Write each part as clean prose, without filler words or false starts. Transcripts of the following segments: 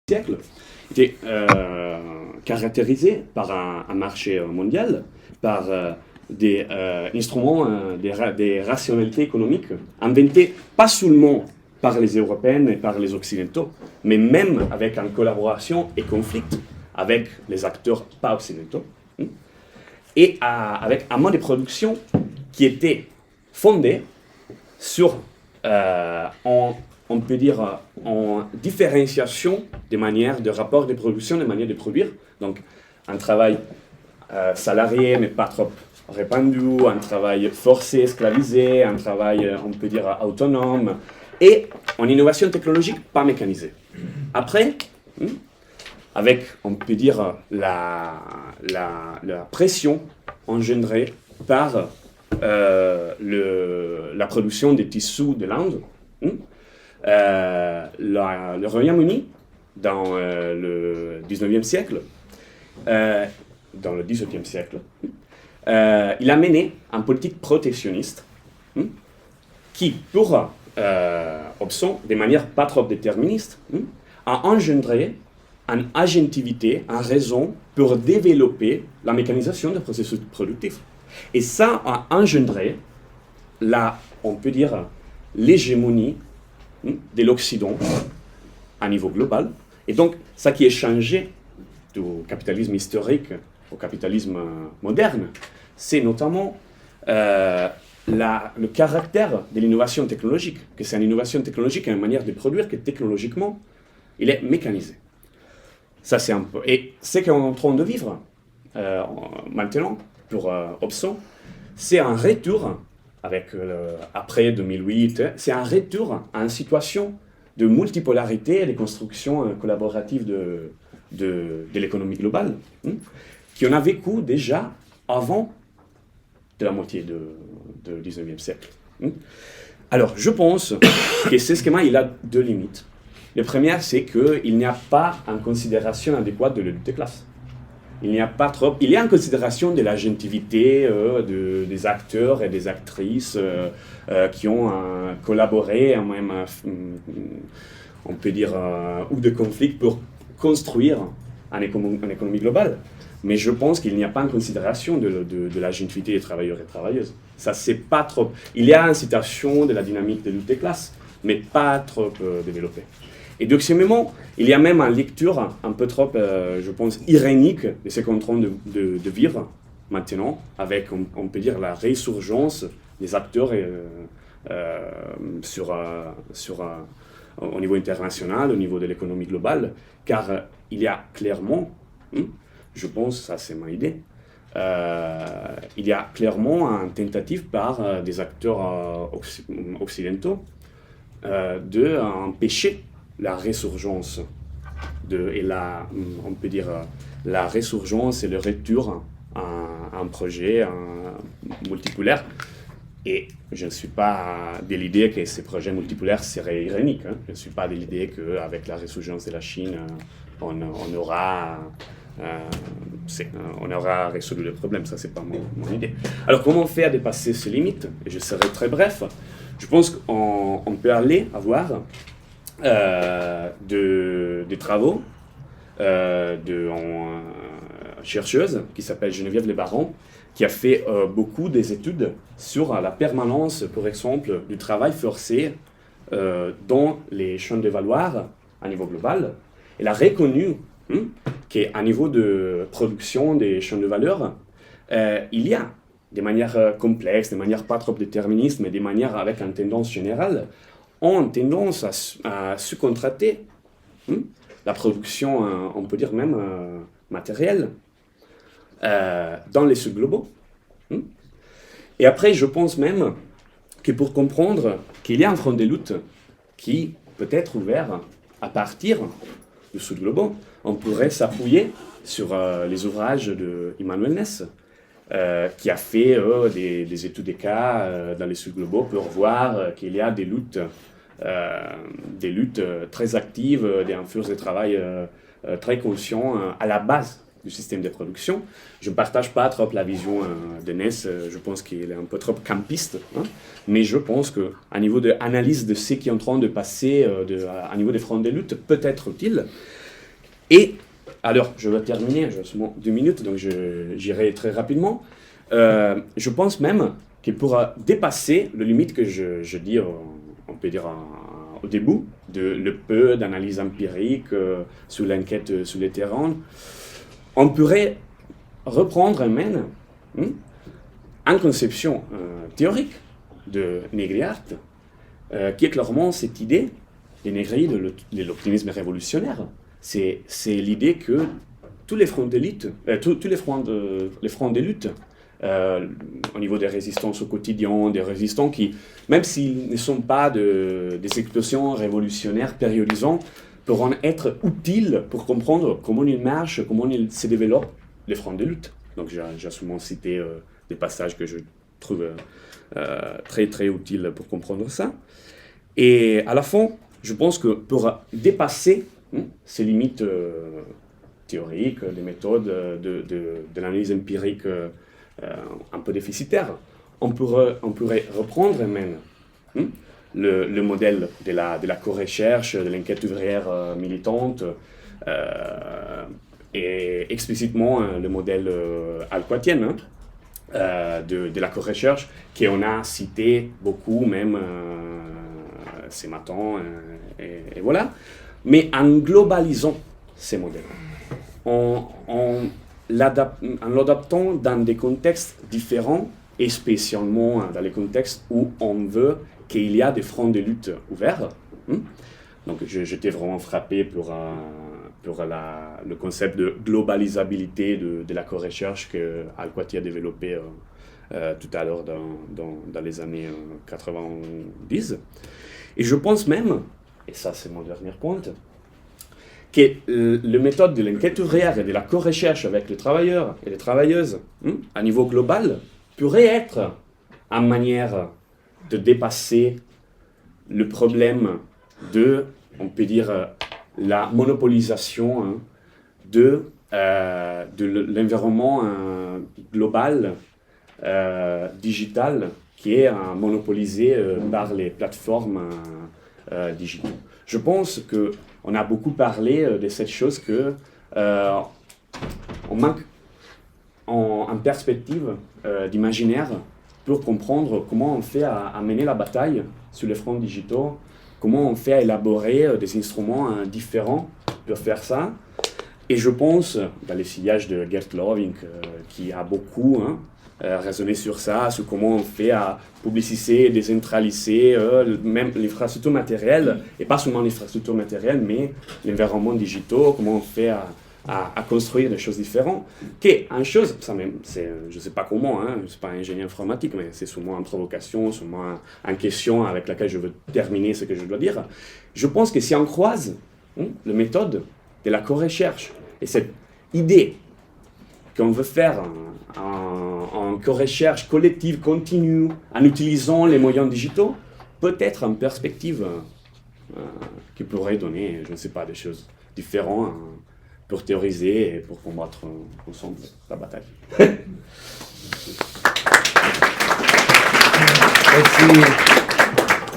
siècle était caractérisé par un marché mondial, par des instruments, des rationalités économiques inventées pas seulement par les Européens et par les Occidentaux, mais même avec en collaboration et conflit avec les acteurs pas occidentaux, et avec un mode de production qui était fondé sur, on peut dire, en différenciation des manières de rapport de production, des manières de produire. Donc, un travail salarié, mais pas trop répandu, un travail forcé, esclavisé, un travail, on peut dire, autonome, et en innovation technologique pas mécanisée. Après, avec, on peut dire, la pression engendrée par la production des tissus de l'Inde, le Royaume-Uni, dans le 19e siècle, dans le 18e siècle, il a mené une politique protectionniste qui, pour option, de manière pas trop déterministe, a engendré une agentivité, une raison pour développer la mécanisation des processus productifs. Et ça a engendré, on peut dire, l'hégémonie de l'Occident à niveau global. Et donc, ça qui est changé du capitalisme historique au capitalisme moderne, c'est notamment le caractère de l'innovation technologique, que c'est une innovation technologique et une manière de produire que technologiquement, il est mécanisé. Ça, c'est un peu... Et ce qu'on est en train de vivre maintenant, pour Opson, c'est un retour, après 2008, c'est un retour à une situation de multipolarité et de construction collaborative de l'économie globale, qu'on a vécu déjà avant de la moitié du 19e siècle. Alors, je pense que ce schéma, il a deux limites. La première, c'est qu'il n'y a pas en considération adéquate de la lutte des classes. Il y a en considération de l'agentivité des acteurs et des actrices qui ont collaboré, même, on peut dire, ou de conflits pour construire une économie globale. Mais je pense qu'il n'y a pas en considération de l'agentivité des travailleurs et travailleuses. Ça, c'est pas trop. Il y a une citation de la dynamique de lutte des classes, mais pas trop développée. Et deuxièmement, il y a même une lecture un peu trop, je pense, irénique de ce qu'on est en train de vivre maintenant, avec, on peut dire, la résurgence des acteurs au niveau international, au niveau de l'économie globale, car il y a clairement, je pense, ça c'est ma idée, il y a clairement une tentative par des acteurs occidentaux d'empêcher la résurgence on peut dire la résurgence et le retour à un projet multipolaire. Et je ne suis pas de l'idée que ces projets multipolaires seraient iréniques. Je ne suis pas de l'idée qu'avec la résurgence de la Chine, on aura résolu le problème. Ça, c'est pas mon idée. Alors, comment faire dépasser ces limites? Et je serai très bref. Je pense qu'on peut aller avoir des travaux d'une chercheuse qui s'appelle Geneviève Lebaron, qui a fait beaucoup des études sur la permanence, par exemple, du travail forcé dans les chaînes de valeur à niveau global. Elle a reconnu qu'à niveau de production des chaînes de valeur, il y a des manières complexes, des manières pas trop déterministes, mais des manières avec une tendance générale, ont tendance à sous-contracter la production, on peut dire même matérielle, dans les sous-globaux. Et après, je pense même que pour comprendre qu'il y a un front de lutte qui peut être ouvert à partir du sous-globaux, on pourrait s'appuyer sur les ouvrages de Immanuel Ness, qui a fait des études de cas dans les sous-globaux pour voir qu'il y a des luttes très actives, des forces de travail très conscients à la base du système de production. Je ne partage pas trop la vision de Ness, je pense qu'il est un peu trop campiste, mais je pense qu'à niveau d'analyse de ce qui est en train de passer, à niveau des fronts de lutte, peut être utile. Et, alors, je vais terminer, j'ai seulement 2 minutes, donc j'irai très rapidement. Je pense même qu'il pourra dépasser le limite que je dis, on peut dire au début, de le peu d'analyse empirique sur l'enquête sur le terrain. On pourrait reprendre même une conception théorique de Negri Hardt, qui est clairement cette idée de Negri de l'optimisme révolutionnaire. C'est l'idée que tous les fronts d'élite, tous les fronts de lutte, au niveau des résistances au quotidien, des résistants qui, même s'ils ne sont pas des explosions révolutionnaires périodisantes, pourront être utiles pour comprendre comment ils marchent, comment ils se développent, les fronts de lutte. Donc j'ai souvent cité des passages que je trouve très très utiles pour comprendre ça. Et à la fin, je pense que pour dépasser ces limites théoriques, des méthodes de l'analyse empirique un peu déficitaires, on pourrait reprendre même le modèle de la co-recherche, de l'enquête ouvrière militante, et explicitement le modèle alquatien de la co-recherche, qu'on a cité beaucoup même ce matin, et voilà. Mais en globalisant ces modèles, en l'adaptant dans des contextes différents, et spécialement dans les contextes où on veut qu'il y ait des fronts de lutte ouverts. Donc j'étais vraiment frappé pour le concept de globalisabilité de la co-recherche que Alquati a développé tout à l'heure dans les années 90. Et je pense même, et ça c'est mon dernier point, que la méthode de l'enquête ouvrière et de la co-recherche avec les travailleurs et les travailleuses à niveau global pourrait être une manière de dépasser le problème de, on peut dire, la monopolisation de l'environnement global, digital, qui est monopolisé par les plateformes digitales. Je pense qu'on a beaucoup parlé de cette chose que on manque en perspective d'imaginaire pour comprendre comment on fait à mener la bataille sur les fronts digitaux, comment on fait à élaborer des instruments différents pour faire ça. Et je pense, dans les sillages de Gert Loving, qui a beaucoup raisonné sur ça, sur comment on fait à publiciser, décentraliser, même l'infrastructure matérielle, et pas seulement l'infrastructure matérielle, mais l'environnement digital, comment on fait à construire des choses différentes. Une chose, ça même, je ne sais pas comment, je ne suis pas ingénieur informatique, mais c'est sûrement une provocation, sûrement une question avec laquelle je veux terminer ce que je dois dire. Je pense que si on croise la méthode de la co-recherche et cette idée qu'on veut faire en co-recherche collective, continue, en utilisant les moyens digitaux, peut-être en perspective qui pourrait donner, je ne sais pas, des choses différentes pour théoriser et pour combattre ensemble la bataille.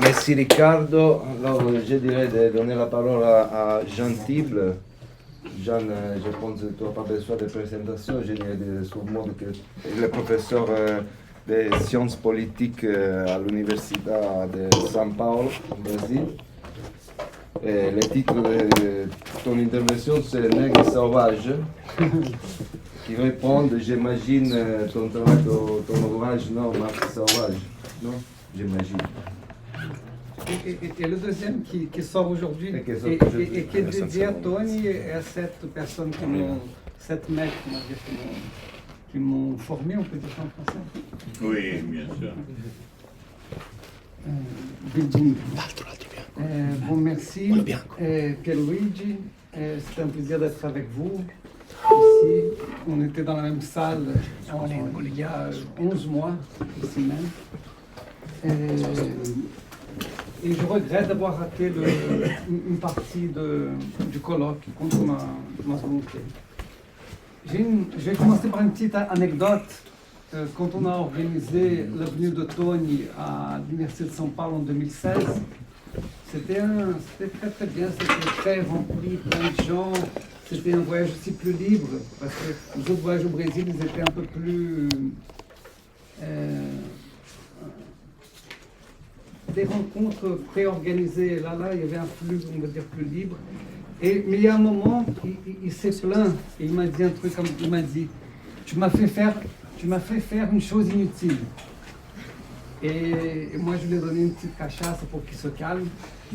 Merci Riccardo. Alors je dirais de donner la parole à Jean Tible. Jean, je pense que tu n'as pas besoin de présentation, je dirais sûrement que il est professeur de sciences politiques à l'Université de São Paulo, au Brésil. Et le titre de ton intervention, c'est Negri sauvage, qui répond, j'imagine, ton travail, ton ouvrage, non, Marque sauvage, non, j'imagine. Et le deuxième qui sort aujourd'hui, et qui est dédié à Toni et à cette personne cette maître, qui m'ont formé, on peut dire ça en français. Oui, bien sûr. Bon, merci. Pierluigi, c'est un plaisir d'être avec vous. Ici, on était dans la même salle il y a 11 mois, ici même. Et je regrette d'avoir raté une partie du colloque contre ma volonté. Je vais commencer par une petite anecdote. Quand on a organisé la venue de Toni à l'Université de São Paulo en 2016, c'était très très bien, c'était très rempli, plein de gens. c'était un voyage aussi plus libre, parce que les autres voyages au Brésil, ils étaient un peu plus... des rencontres préorganisées. Là, il y avait un flux, on va dire, plus libre. Mais il y a un moment, il s'est plaint, et il m'a dit un truc, il m'a dit, tu m'as fait faire une chose inutile. Et moi, je lui ai donné une petite cachasse pour qu'il se calme.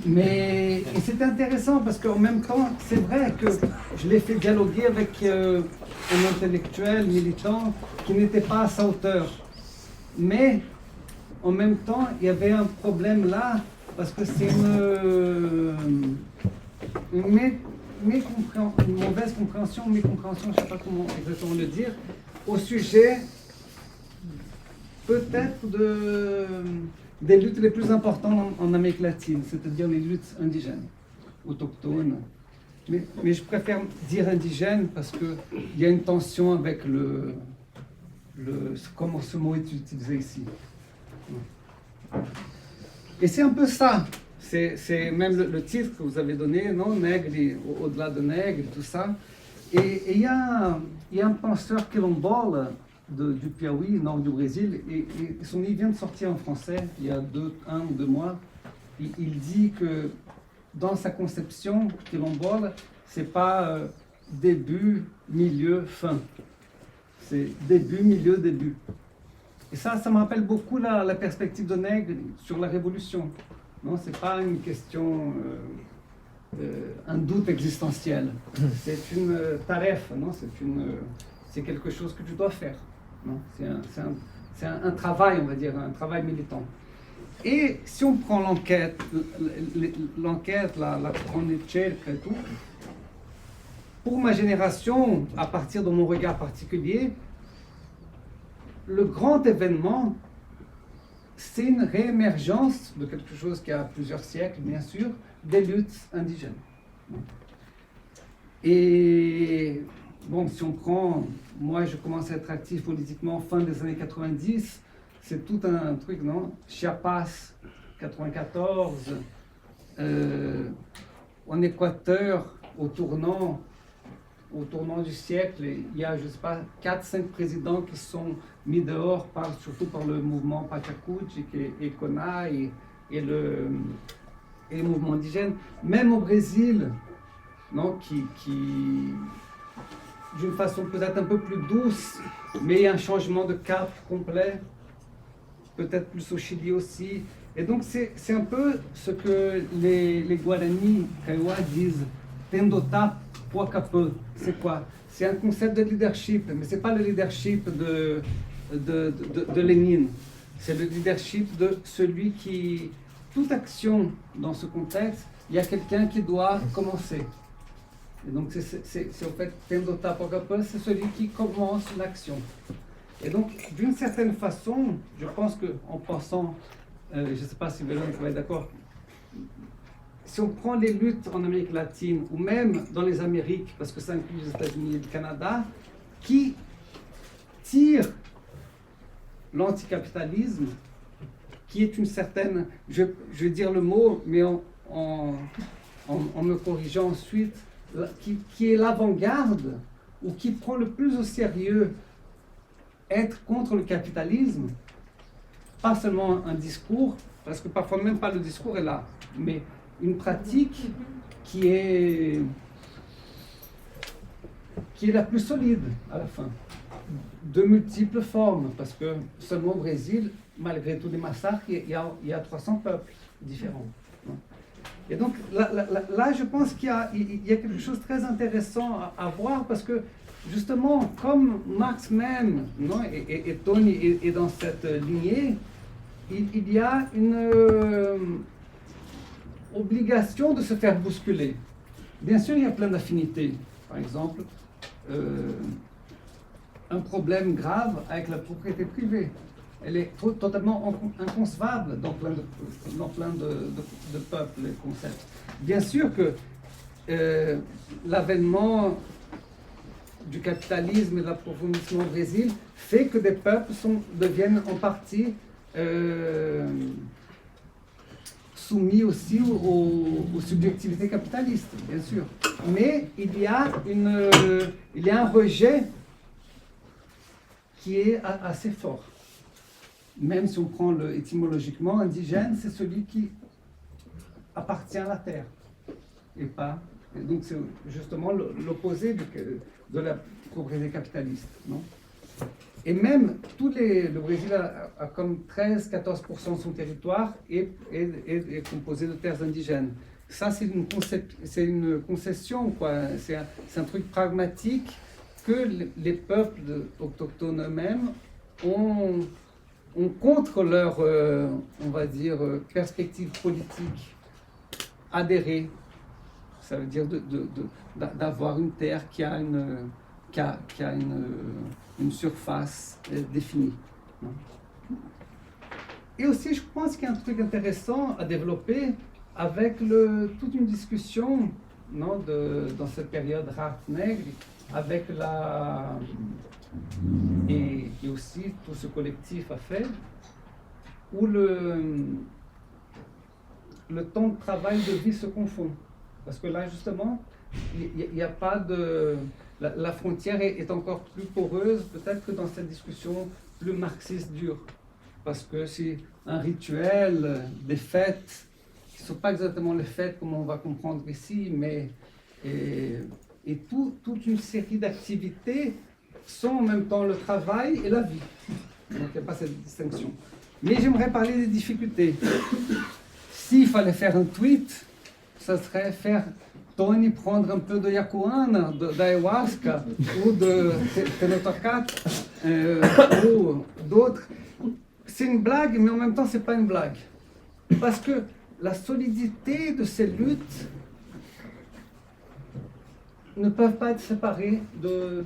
Mais c'était intéressant parce qu'en même temps, c'est vrai que je l'ai fait dialoguer avec un intellectuel militant qui n'était pas à sa hauteur. Mais en même temps, il y avait un problème là parce que c'est une mauvaise compréhension, mécompréhension, je ne sais pas comment exactement le dire, au sujet peut-être des luttes les plus importantes en Amérique latine, c'est-à-dire les luttes indigènes, autochtones. Mais je préfère dire indigène parce qu'il y a une tension avec comment ce mot est utilisé ici. Et c'est un peu ça. C'est même le titre que vous avez donné, non? Negri, au-delà de Negri, tout ça. Et il y a un penseur quilombola du Piauí, nord du Brésil, et son livre vient de sortir en français il y a 1 ou 2 mois. Il dit que dans sa conception quilombola, c'est pas début, milieu, fin. C'est début, milieu, début. Et ça me rappelle beaucoup la perspective de Negri sur la révolution. Non, c'est pas une question, un doute existentiel. C'est une taref, non? C'est quelque chose que tu dois faire. Non? C'est un travail, on va dire, un travail militant. Et si on prend l'enquête, la ricerca et tout, pour ma génération, à partir de mon regard particulier, le grand événement, c'est une réémergence de quelque chose qui a plusieurs siècles, bien sûr, des luttes indigènes. Et bon, si on prend, moi je commence à être actif politiquement fin des années 90, c'est tout un truc, non? Chiapas, 94, en Équateur, au tournant du siècle, il y a, je ne sais pas, 4-5 présidents qui sont mis dehors, surtout par le mouvement Pachacuti et Cona et le mouvement indigène. Même au Brésil, non, qui d'une façon peut-être un peu plus douce, mais il y a un changement de cap complet, peut-être plus au Chili aussi. Et donc c'est un peu ce que les Guarani Kaiwa disent, tendota pouaca peu. C'est quoi? C'est un concept de leadership, mais ce n'est pas le leadership de Lénine. C'est le leadership de celui qui, toute action dans ce contexte, il y a quelqu'un qui doit commencer. Et donc c'est au fait, tendota pouaca peu, c'est celui qui commence l'action. Et donc, d'une certaine façon, je pense qu'en pensant, je ne sais pas si Véronique va être d'accord, si on prend les luttes en Amérique latine, ou même dans les Amériques, parce que ça inclut les États-Unis et le Canada, qui tirent l'anticapitalisme, qui est une certaine, je vais dire le mot, mais en me corrigeant ensuite, qui est l'avant-garde, ou qui prend le plus au sérieux être contre le capitalisme, pas seulement un discours, parce que parfois même pas le discours est là, mais une pratique qui est la plus solide à la fin, de multiples formes, parce que seulement au Brésil, malgré tous les massacres, il y a 300 peuples différents. Et donc là je pense qu'il y a quelque chose de très intéressant à voir, parce que justement, comme Marx même, non, et Toni est dans cette lignée, il y a une obligation de se faire bousculer. Bien sûr, il y a plein d'affinités. Par exemple, un problème grave avec la propriété privée. Elle est totalement inconcevable dans plein de peuples et concepts. Bien sûr que l'avènement du capitalisme et de l'approfondissement au Brésil fait que des peuples deviennent en partie soumis aussi aux subjectivités capitalistes, bien sûr. Mais il y a un rejet qui est assez fort. Même si on prend étymologiquement, indigène, c'est celui qui appartient à la terre. Et donc c'est justement l'opposé de la propriété capitaliste. Non? Et même, le Brésil a comme 13-14% de son territoire est composé de terres indigènes. Ça, c'est une concession, quoi. C'est un truc pragmatique que les peuples autochtones eux-mêmes ont contre leur, on va dire, perspective politique adhéré. Ça veut dire d'avoir une terre qui a une surface définie. Et aussi, je pense qu'il y a un truc intéressant à développer avec toute une discussion dans cette période Hardt-Negri, avec et aussi tout ce collectif a fait, où le temps de travail de vie se confond. Parce que là, justement, il n'y a pas de... La frontière est encore plus poreuse, peut-être que dans cette discussion plus marxiste dure. Parce que c'est un rituel, des fêtes, qui ne sont pas exactement les fêtes comme on va comprendre ici, mais et toute une série d'activités sont en même temps le travail et la vie. Donc il n'y a pas cette distinction. Mais j'aimerais parler des difficultés. S'il fallait faire un tweet, ça serait faire Toni prendre un peu de yakuana, d'ayahuasca ou de tenotocat ou d'autres. C'est une blague, mais en même temps, ce n'est pas une blague. Parce que la solidité de ces luttes ne peuvent pas être séparées de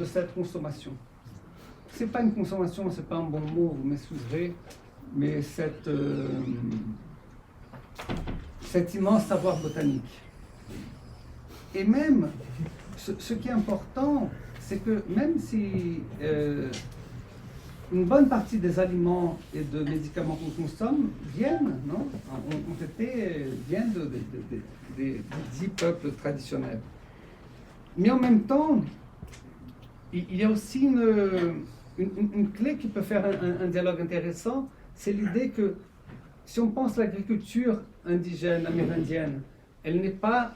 cette consommation. Ce n'est pas une consommation, ce n'est pas un bon mot, vous m'excuserez, mais cet immense savoir botanique. Et même, ce qui est important, c'est que même si une bonne partie des aliments et de médicaments qu'on consomme viennent des 10 peuples traditionnels. Mais en même temps, il y a aussi une clé qui peut faire un dialogue intéressant, c'est l'idée que si on pense l'agriculture indigène, amérindienne, elle n'est pas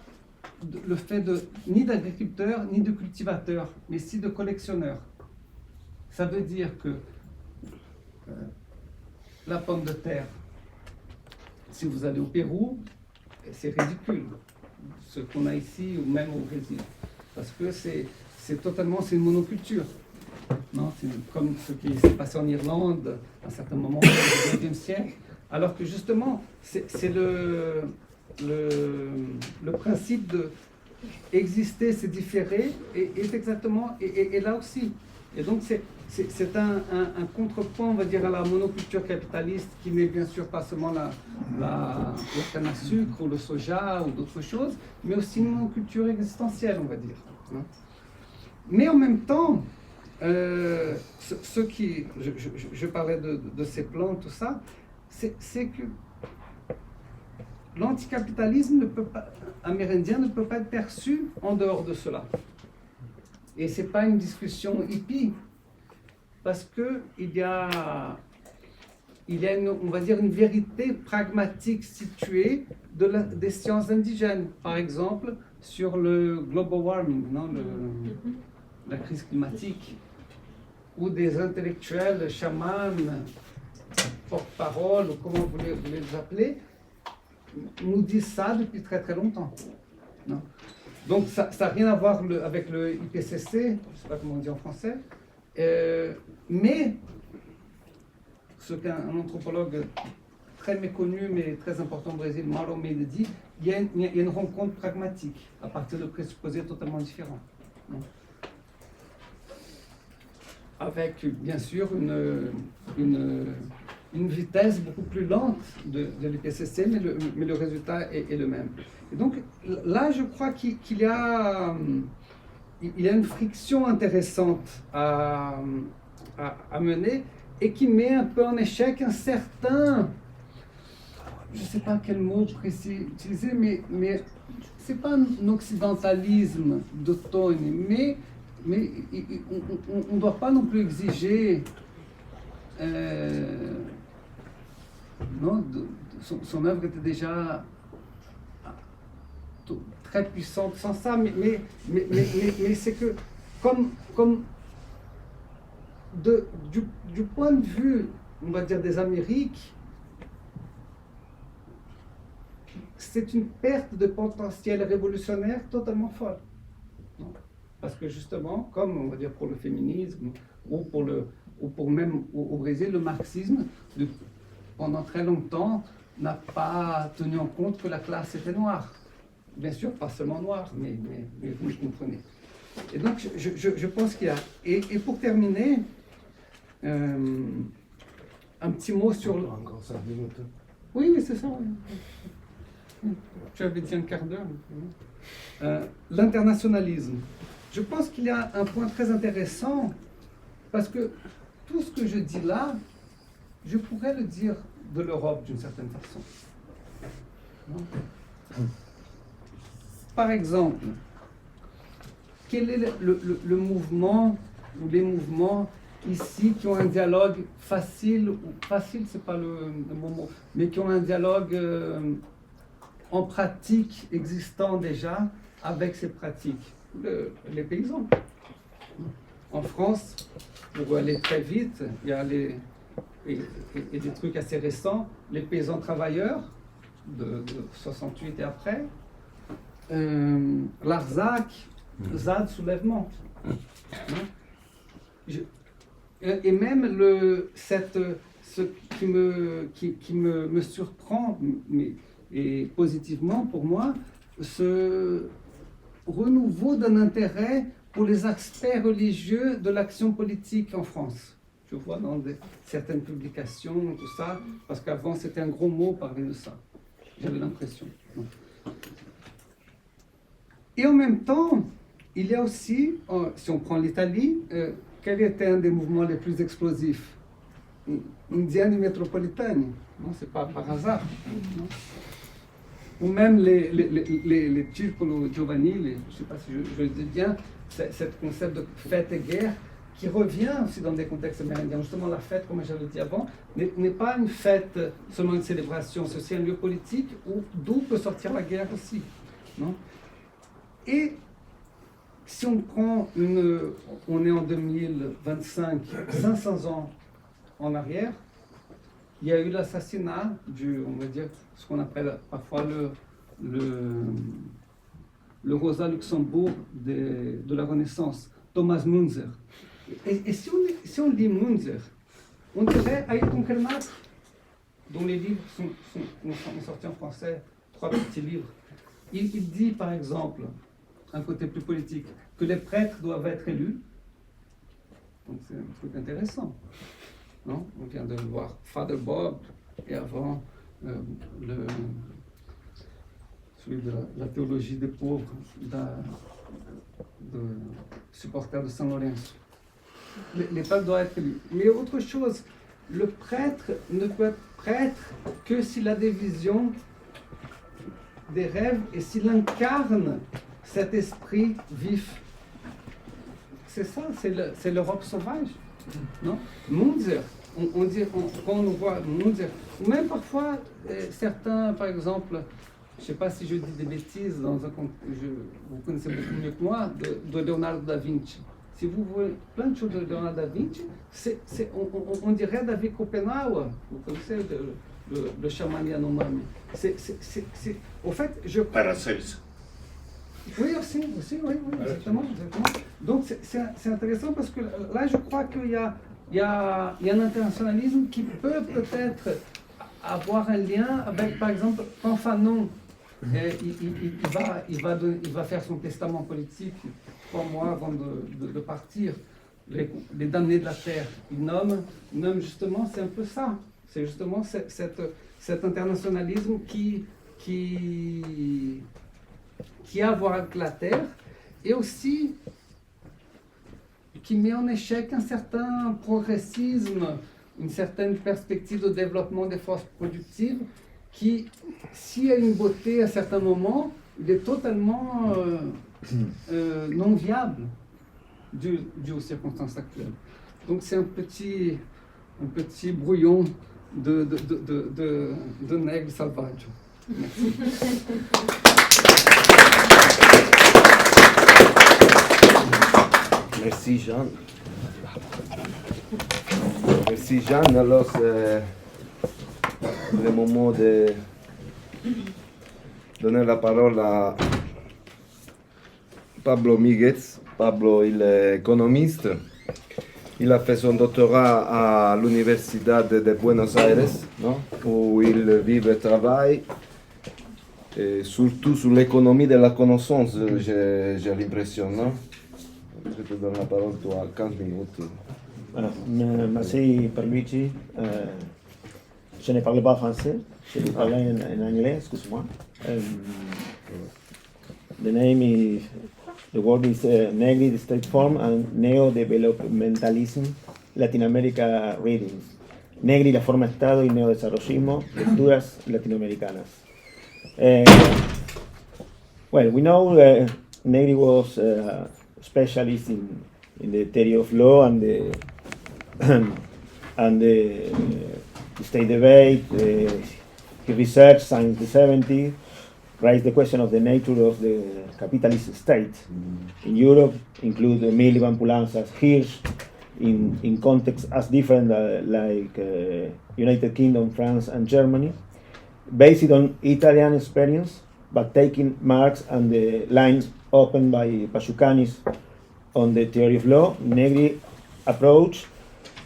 le fait ni d'agriculteurs, ni de cultivateurs, mais si de collectionneurs. Ça veut dire que la pomme de terre, si vous allez au Pérou, c'est ridicule, ce qu'on a ici ou même au Brésil, parce que c'est une monoculture. Non, c'est comme ce qui s'est passé en Irlande à un certain moment au XIXe siècle, alors que justement, c'est le principe de exister, c'est différer, est exactement, et là aussi. Et donc c'est un contrepoint, on va dire, à la monoculture capitaliste qui n'est bien sûr pas seulement la canne à sucre ou le soja ou d'autres choses, mais aussi une monoculture existentielle, on va dire. Mais en même temps, je parlais de ces plantes, tout ça, c'est que l'anticapitalisme amérindien ne peut pas être perçu en dehors de cela. Et ce n'est pas une discussion hippie, parce qu'il y a on va dire, une vérité pragmatique située des sciences indigènes. Par exemple, sur le global warming, la crise climatique, où des intellectuels, chamans, porte-parole, ou comment vous les appelez, nous disent ça depuis très très longtemps. Non. Donc ça n'a rien à voir avec le IPCC, je ne sais pas comment on dit en français, mais ce qu'un anthropologue très méconnu mais très important au Brésil, Mauro Miguez, dit, il y a une rencontre pragmatique à partir de présupposés totalement différents. Non. Avec bien sûr une vitesse beaucoup plus lente de l'IPCC, mais le résultat est le même. Et donc là, je crois qu'il y a une friction intéressante à mener et qui met un peu en échec un certain je ne sais pas quel mot précis utiliser, mais ce n'est pas un occidentalisme de Toni, mais on ne doit pas non plus exiger non, son œuvre était déjà très puissante sans ça, mais c'est que comme du point de vue, on va dire, des Amériques, c'est une perte de potentiel révolutionnaire totalement folle. Parce que justement, comme on va dire pour le féminisme, ou pour même au Brésil, le marxisme, pendant très longtemps, n'a pas tenu en compte que la classe était noire. Bien sûr, pas seulement noire, mais vous me comprenez. Et donc, je pense qu'il y a... Et pour terminer, un petit mot sur... Encore 5 minutes. Oui, c'est ça. Oui. Tu avais dit un quart d'heure. L'internationalisme. Je pense qu'il y a un point très intéressant, parce que tout ce que je dis là, je pourrais le dire de l'Europe d'une certaine façon. Non? Par exemple, quel est le mouvement ou les mouvements ici qui ont un dialogue facile, ou facile c'est pas le bon mot, mais qui ont un dialogue en pratique existant déjà avec ces pratiques? Les paysans. En France, pour aller très vite, il y a et des trucs assez récents, les paysans travailleurs de 68 et après, l'Arzac, Zad, soulèvement. Et même ce qui me surprend, et positivement pour moi, ce renouveau d'un intérêt pour les aspects religieux de l'action politique en France. Je vois dans certaines publications, tout ça, parce qu'avant c'était un gros mot parler de ça. J'avais l'impression. Et en même temps, il y a aussi, si on prend l'Italie, quel était un des mouvements les plus explosifs? Indiani métropolitaine, non, c'est pas par hasard. Non? Ou même les circolo giovanili, je ne sais pas si je le dis bien, ce concept de fête et guerre qui revient aussi dans des contextes amérindiens. Justement, la fête, comme je l'ai dit avant, n'est pas une fête seulement une célébration, c'est aussi un lieu politique d'où peut sortir la guerre aussi. Non? Et si on prend on est en 2025, 500 ans en arrière, il y a eu l'assassinat on va dire, ce qu'on appelle parfois le Rosa Luxembourg de la Renaissance, Thomas Munzer. Et si on dit Munzer, on dirait Ayrton Kermat, dont les livres sont sortis en français, 3 petits livres. Il dit par exemple, un côté plus politique, que les prêtres doivent être élus. Donc c'est un truc intéressant. Non? On vient de voir Father Bob et avant celui de la théologie des pauvres, de supporters de Saint Lorenzo. Les peuples doivent être élus. Mais autre chose, le prêtre ne peut être prêtre que s'il a des visions, des rêves et s'il incarne cet esprit vif. C'est ça, c'est l'Europe sauvage. Non? Munzer, quand on voit Munzer, ou même parfois certains, par exemple, je ne sais pas si je dis des bêtises, vous connaissez beaucoup mieux que moi, de Leonardo da Vinci. Si vous voyez plein de choses de Leonardo da Vinci, on dirait David Kopenhauer, vous connaissez le chaman Yanomami. Au fait, je... Paracelse. Oui, aussi, oui, exactement. Donc c'est intéressant parce que là, je crois qu'il y a un internationalisme qui peut peut-être avoir un lien avec, par exemple, quand Fanon, il va faire son testament politique 3 mois avant de partir, les damnés de la terre. Il nomme justement, c'est un peu ça. C'est justement cet internationalisme qui a à voir avec la terre, et aussi qui met en échec un certain progressisme, une certaine perspective de développement des forces productives, qui, s'il y a une beauté à certains moments, il est totalement non viable dû aux circonstances actuelles. Donc c'est un petit brouillon de Negri sauvage. Merci. Merci Jean. Merci Jean. Alors c'est le moment de donner la parole à Pablo Miguez. Pablo, il est économiste. Il a fait son doctorat à l'Université de Buenos Aires, non? Où il vit et travaille, et surtout sur l'économie de la connaissance, j'ai l'impression, non? Je te donne la parole, toi, 15 minutes. Voilà. Merci Pierluigi. Je ne parle pas français, je vais parler en anglais, excuse-moi. The word is Negri, the state form, and neo-developmentalism, Latin America reading. Negri, la forma Estado, y neodesarrollismo, lecturas latinoamericanas. Well, we know Negri was a specialist in the theory of law and the state debate. He researched since the 70s, raised the question of the nature of the capitalist state in Europe, include Miliband, Poulanzas, Hirsch, in contexts as different like United Kingdom, France, and Germany, based on Italian experience, but taking Marx and the lines opened by Pasciucanis on the theory of law. Negri approached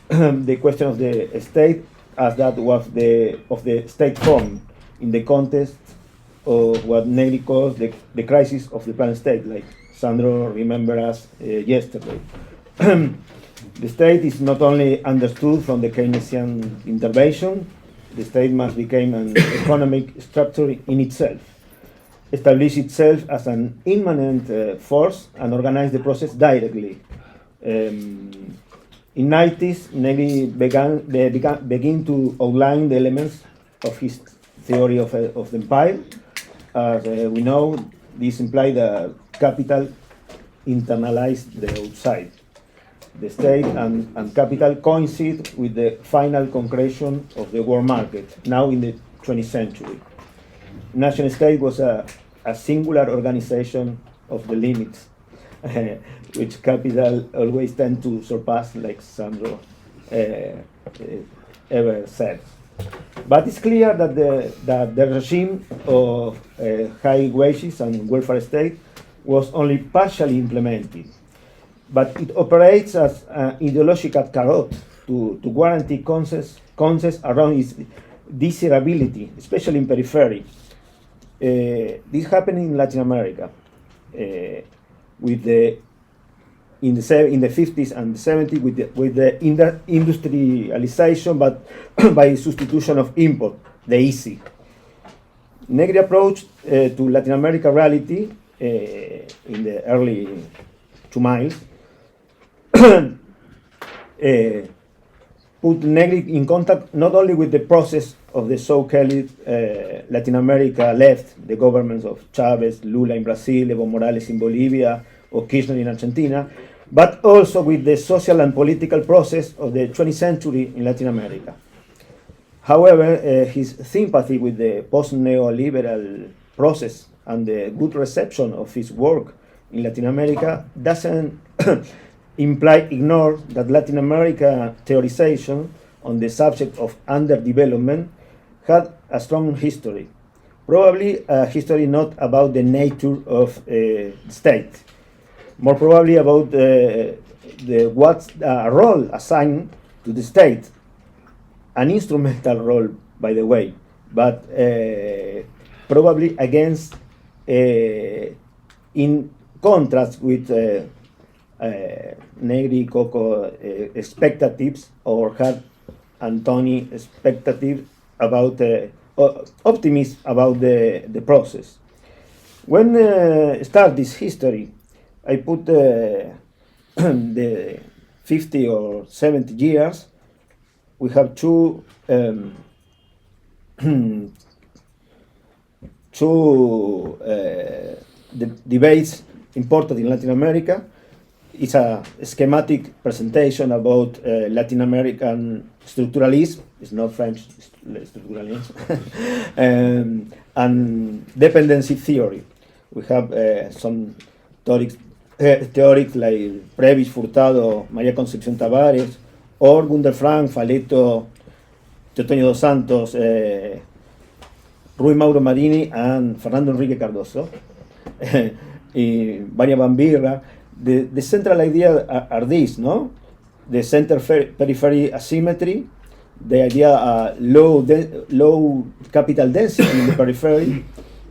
the question of the state as that was of the state form in the context of what Negri calls the crisis of the planned state, like Sandro remembered us yesterday. The state is not only understood from the Keynesian intervention, the state must become an economic structure in itself, establish itself as an immanent force and organize the process directly. In 90s, Negri began to outline the elements of his theory of the empire. As we know, this implied that capital internalized the outside. The state and capital coincide with the final concretion of the world market, now in the 20th century. National state was a singular organization of the limits, which capital always tend to surpass, like Sandro ever said. But it's clear that the regime of high wages and welfare state was only partially implemented. But it operates as an ideological carrot to guarantee consensus around its desirability, especially in periphery. This happened in Latin America in the 50s and the 70s with the industrialization, but by substitution of import, the easy. Negri approach to Latin America reality in the early 2 miles put Negri in contact not only with the process of the so-called Latin America left, the governments of Chavez, Lula in Brazil, Evo Morales in Bolivia, or Kirchner in Argentina, but also with the social and political process of the 20th century in Latin America. However, his sympathy with the post-neoliberal process and the good reception of his work in Latin America doesn't ignore that Latin America theorization on the subject of underdevelopment had a strong history, probably a history not about the nature of the state, more probably about what's a role assigned to the state, an instrumental role, by the way, but probably against, in contrast with Negri, Coco expectatives, or Hardt and Toni expectative about optimism about the process. When start this history, I put the 50 or 70 years. We have two two debates important in Latin America. It's a schematic presentation about Latin American structuralism. It's not French structuralism. And dependency theory. We have some theorics like Previs, Furtado, María Concepción Tavares, or Gunder Frank, Faleto, Teotonio dos Santos, Rui Mauro Marini, and Fernando Enrique Cardoso, Vania Bambirra. The central idea are these, no? The center-periphery asymmetry, the idea low capital density in the periphery,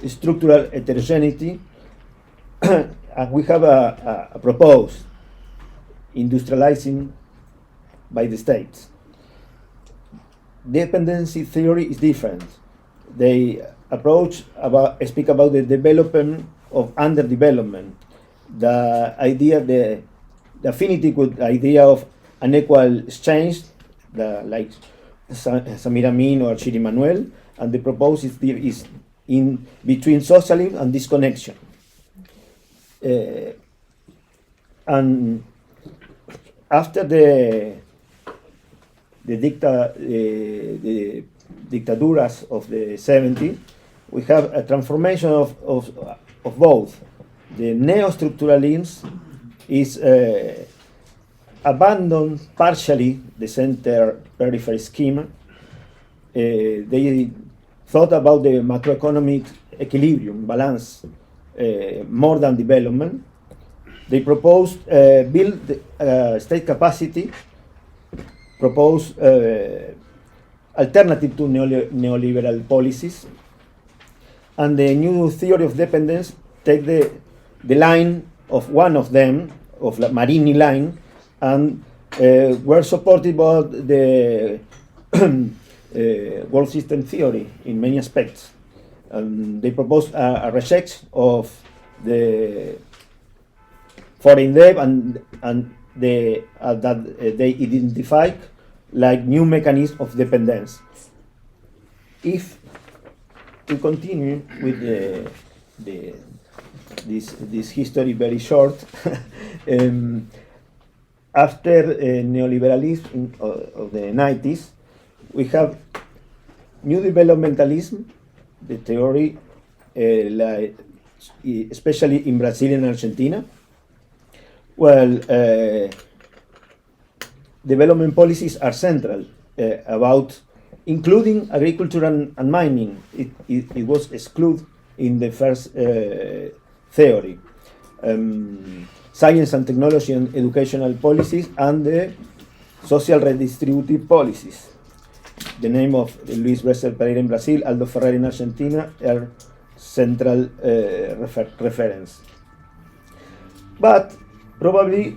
structural heterogeneity, and we have a proposed industrializing by the states. Dependency theory is different. They speak about the development of underdevelopment, the idea, the affinity with the idea of unequal exchange, like Samir Amin or Chiri Manuel, and the proposal is in between socialism and disconnection. And after the dictaduras of the 70s, we have a transformation of both. The neo-structuralism is abandoned partially the center-periphery schema. They thought about the macroeconomic equilibrium, balance, more than development. They proposed build state capacity, proposed alternative to neoliberal policies, and the new theory of dependence take the line of one of them, of the Marini line, and were supported by the world system theory in many aspects. They proposed a rejection of the foreign debt and that they identified like new mechanism of dependence. If we continue with this history very short, after neoliberalism of the 90s, we have new developmentalism, the theory, like, especially in Brazil and Argentina. Well, development policies are central about including agriculture and mining. It was excluded in the first theory. Science and technology and educational policies, and the social redistributive policies. The name of Luis Bresser Pereira in Brazil, Aldo Ferrer in Argentina are central reference. But probably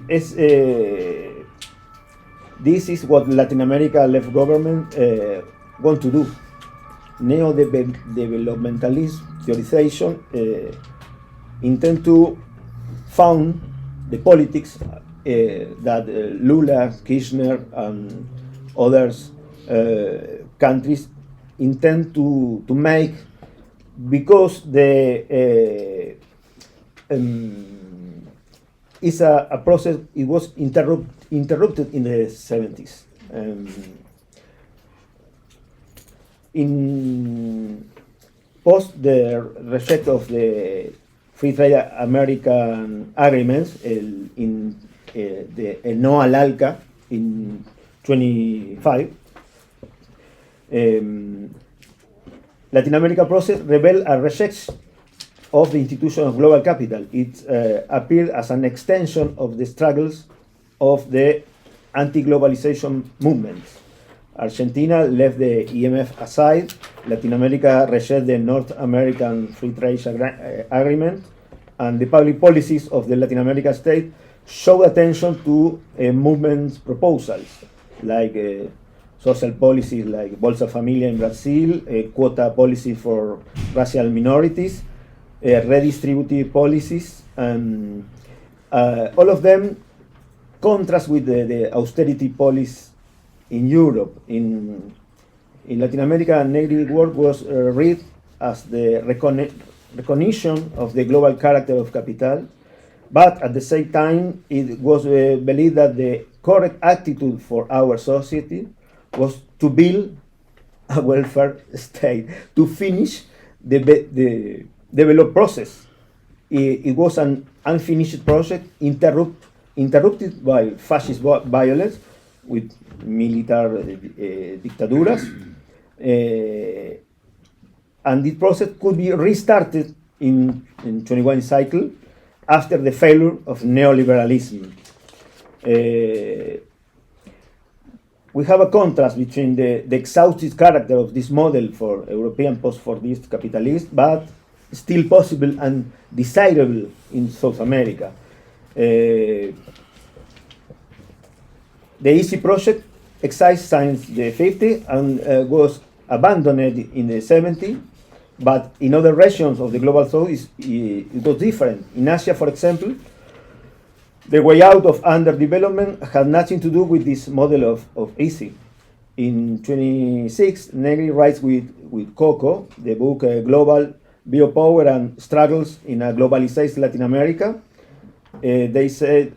this is what Latin America left government want to do. Neo-developmentalism theorization intend to found the politics that Lula, Kirchner, and others countries intend to make, because the is a process. It was interrupted in the 70s. In post the respect of the free trade American agreements in the No al ALCA in 25, Latin America process revealed a rejection of the institution of global capital. It appeared as an extension of the struggles of the anti-globalization movements. Argentina left the EMF aside. Latin America rejected the North American Free Trade Agreement, and the public policies of the Latin American state show attention to movement proposals, like social policies like Bolsa Familia in Brazil, quota policy for racial minorities, redistributive policies, and all of them contrast with the austerity policy in Europe. In Latin America, Negri work was read as the recognition of the global character of capital, but at the same time, it was believed that the correct attitude for our society was to build a welfare state, to finish the developed process. It was an unfinished project interrupted by fascist violence with military dictaturas, and this process could be restarted in 21 cycle after the failure of neoliberalism. We have a contrast between the exhaustive character of this model for European post-Fordist capitalism, but still possible and desirable in South America. The EASY project exists since the 50s and was abandoned in the 70s, but in other regions of the global south it was different. In Asia, for example, the way out of underdevelopment had nothing to do with this model of EASY. In 26, Negri writes with Coco the book Global Biopower and Struggles in a Globalized Latin America. They said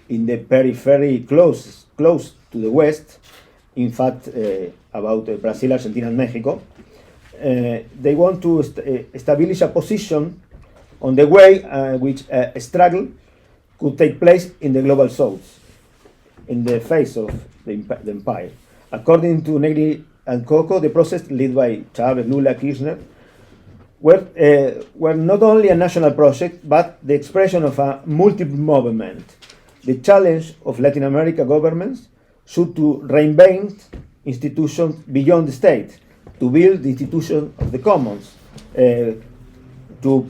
in the periphery close to the West, in fact, about Brazil, Argentina, and Mexico, they want to establish a position on the way which a struggle could take place in the global south, in the face of the empire. According to Negri and Coco, the process led by Chávez, Lula, Kirchner, were not only a national project, but the expression of a multiple movement. The challenge of Latin America governments should to reinvent institutions beyond the state, to build the institution of the commons, to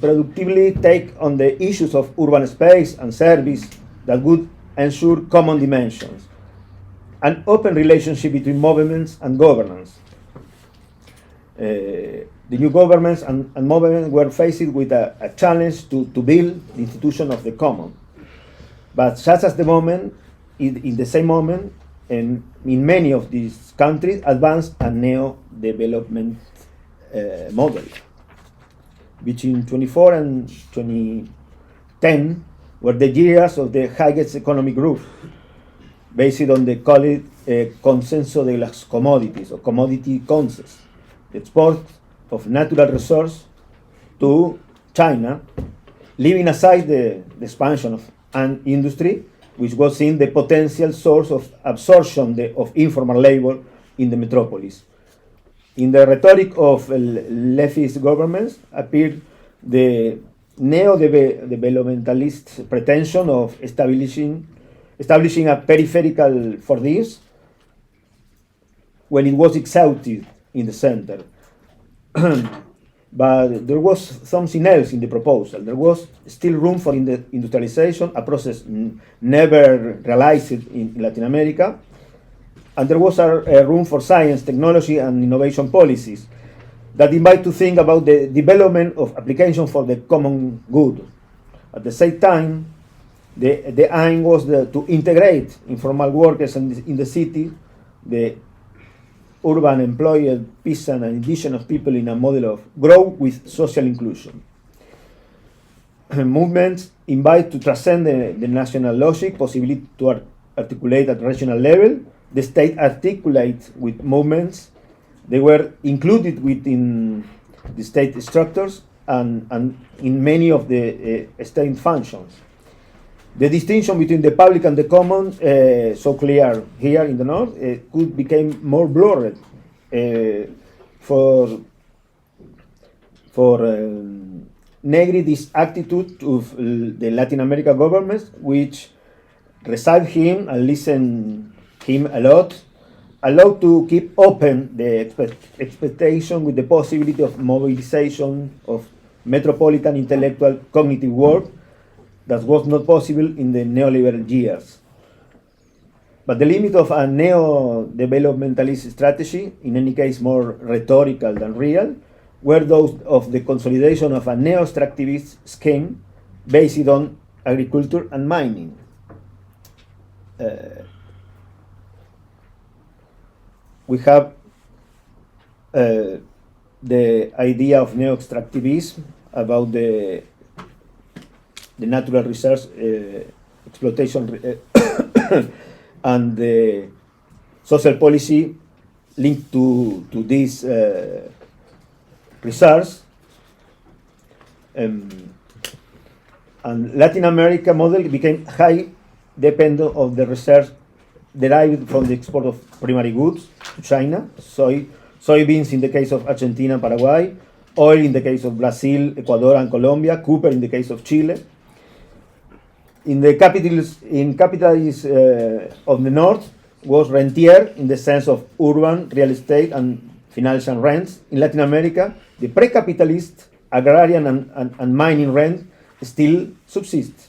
productively take on the issues of urban space and service that would ensure common dimensions, an open relationship between movements and governance. The new governments and movements were faced with a challenge to build the institution of the common. But just as the moment, in the same moment, and in many of these countries, advanced a neo-development model. Between 24 and 2010 were the years of the highest economic growth, based on the called consenso de las commodities, or commodity consensus, the export of natural resource to China, leaving aside the expansion of an industry, which was seen the potential source of absorption of informal labor in the metropolis. In the rhetoric of leftist governments appeared the neo-developmentalist pretension of establishing a peripheral for this, when it was exhausted in the center. But there was something else in the proposal. There was still room for industrialization, a process never realized in Latin America. And there was a room for science, technology, and innovation policies that invite to think about the development of application for the common good. At the same time, the aim was to integrate informal workers in the city, the urban employed peasant and indigenous people in a model of growth with social inclusion. Movements invite to transcend the national logic, possibility to articulate at regional level. The state articulates with movements. They were included within the state structures and in many of the state functions. The distinction between the public and the common, so clear here in the north, could become more blurred for Negri. This attitude of the Latin America governments, which receive him and listen him a lot, allowed to keep open the expectation with the possibility of mobilization of metropolitan intellectual cognitive work that was not possible in the neoliberal years. But the limit of a neo-developmentalist strategy, in any case more rhetorical than real, were those of the consolidation of a neo-extractivist scheme based on agriculture and mining. We have the idea of neo-extractivism about the natural resource exploitation and the social policy linked to this resource. And Latin America model became high dependent of the research derived from the export of primary goods to China, soybeans in the case of Argentina and Paraguay, oil in the case of Brazil, Ecuador, and Colombia, copper in the case of Chile. In capitals of the north was rentier in the sense of urban real estate and financial rents. In Latin America, the pre-capitalist agrarian and mining rent still subsists.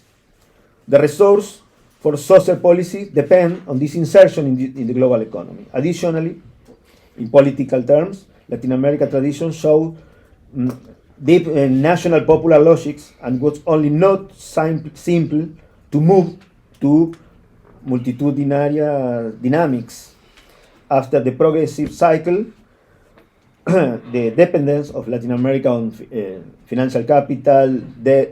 The resource for social policy depend on this insertion in the global economy. Additionally, in political terms, Latin America tradition showed deep national popular logics and was only not simple to move to multitudinary dynamics. After the progressive cycle, the dependence of Latin America on financial capital,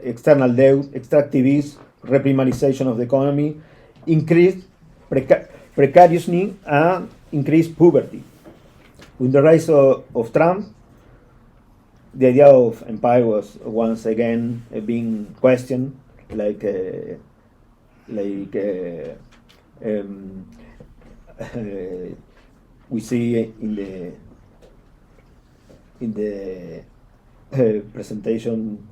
external debt, extractivism, reprimarization of the economy, increased precariousness and increased poverty. With the rise of Trump, the idea of empire was once again being questioned, we see in the presentation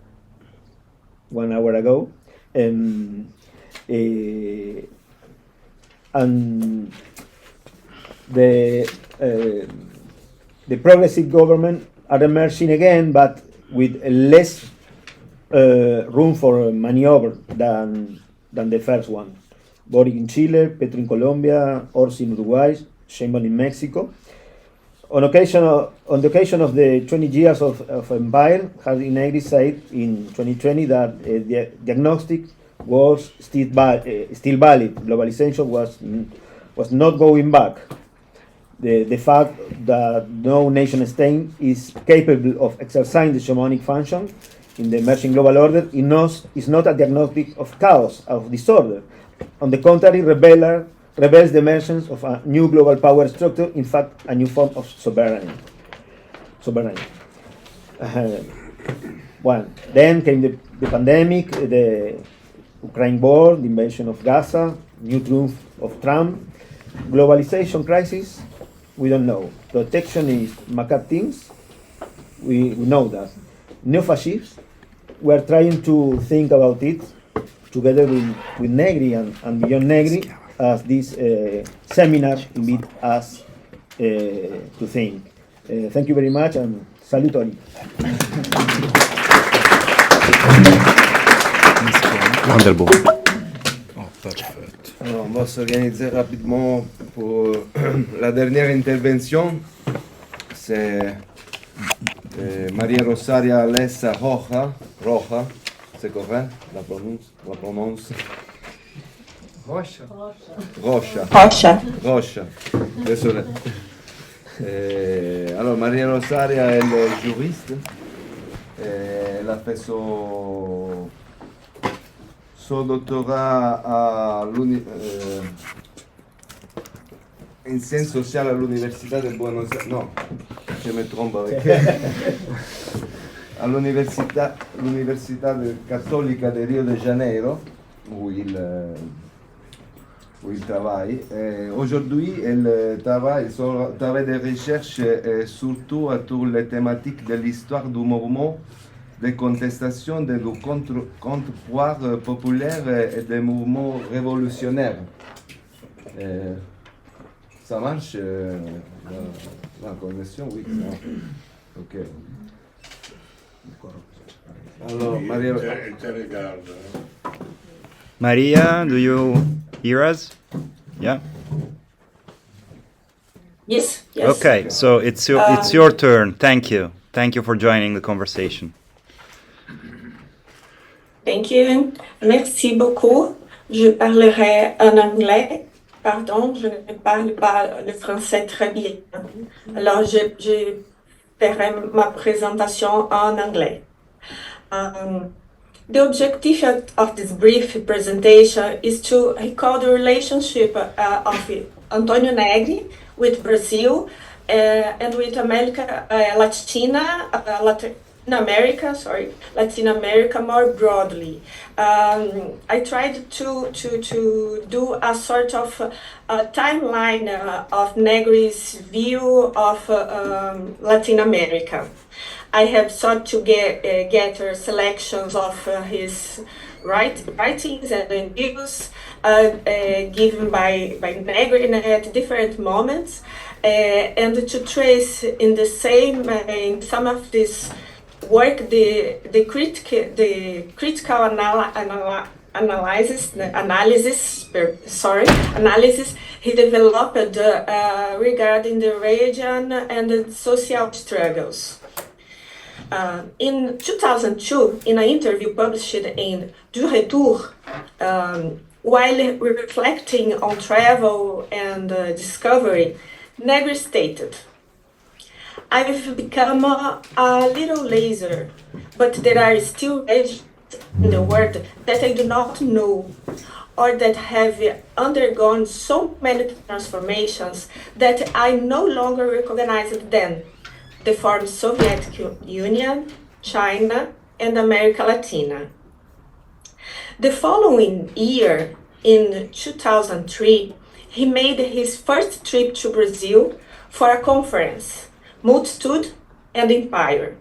1 hour ago, and the progressive government are emerging again, but with less room for maneuver than the first one. Boric in Chile, Petro in Colombia, Orsi in Uruguay, Sheinbaum in Mexico. On the occasion of the 20 years of empire, Hardt and Negri said in 2020 that the diagnostic was still valid. Globalization was not going back. The fact that no nation state is capable of exercising the hegemonic function in the emerging global order is not a diagnostic of chaos, of disorder. On the contrary, reveals the emergence of a new global power structure, in fact, a new form of sovereignty. Then came the pandemic, the Ukraine war, the invasion of Gaza, new triumph of Trump, globalization crisis. We don't know. Protectionist macabre things, we know that. Neo-fascists, we are trying to think about it together with Negri and beyond Negri, as this seminar invite us to think. Thank you very much, and salut Toni. Wonderful. Alors, on va s'organiser rapidement pour la dernière intervention. C'est Maria Rosaria Lessa Rocha, c'est correct la prononce. Rocha. Désolé. Alors, Maria Rosaria, elle est juriste. Elle a fait son doctorat en sciences sociales à l'Université de Buenos Aires. Non, je me trompe avec à l'Université Cattolica de Rio de Janeiro, où il travaille. Aujourd'hui, elle travaille de recherche surtout autour des thématiques de l'histoire du mouvement de contestation du contre-pouvoir populaire et des mouvements révolutionnaires. Ça marche la connexion? Oui. Ok. Alors, Maria, do you hear us? Yeah? Yes. Okay, so it's your turn. Thank you for joining the conversation. Thank you. Merci beaucoup. Je parlerai en anglais. Pardon, je ne parle pas le français très bien. Alors, je ferai ma présentation en anglais. The objective of this brief presentation is to recall the relationship of Antonio Negri with Brazil and with Latin America more broadly. I tried to do a sort of timeline of Negri's view of Latin America. I have sought to gather selections of his writings and views given by Negri at different moments, and to trace in some of this work the critical analysis he developed regarding the region and the social struggles. In 2002, in an interview published in Du Retour, while reflecting on travel and discovery, Negri stated, "I've become a little lazier, but there are still regions in the world that I do not know, or that have undergone so many transformations that I no longer recognize them. The former Soviet Union, China, and America Latina." The following year, in 2003, he made his first trip to Brazil for a conference, Multitude and Empire.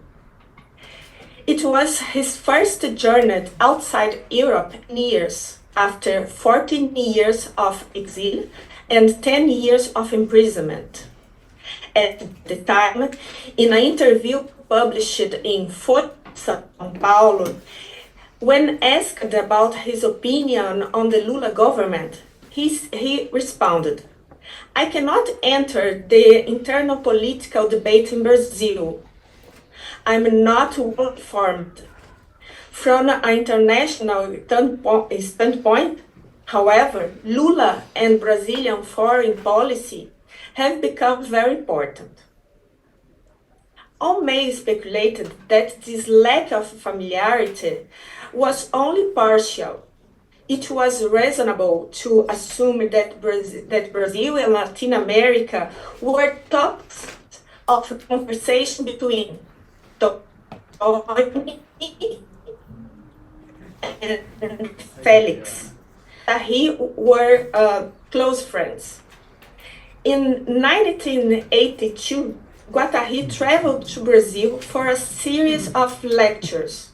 It was his first journey outside Europe in years, after 14 years of exile and 10 years of imprisonment. At the time, in an interview published in Folha São Paulo, when asked about his opinion on the Lula government, he responded, "I cannot enter the internal political debate in Brazil. I'm not well informed. From an international standpoint, however, Lula and Brazilian foreign policy have become very important." All may speculated that this lack of familiarity was only partial. It was reasonable to assume that Brazil and Latin America were topics of conversation between Toni and Felix. He were close friends. In 1982, Guattari traveled to Brazil for a series of lectures.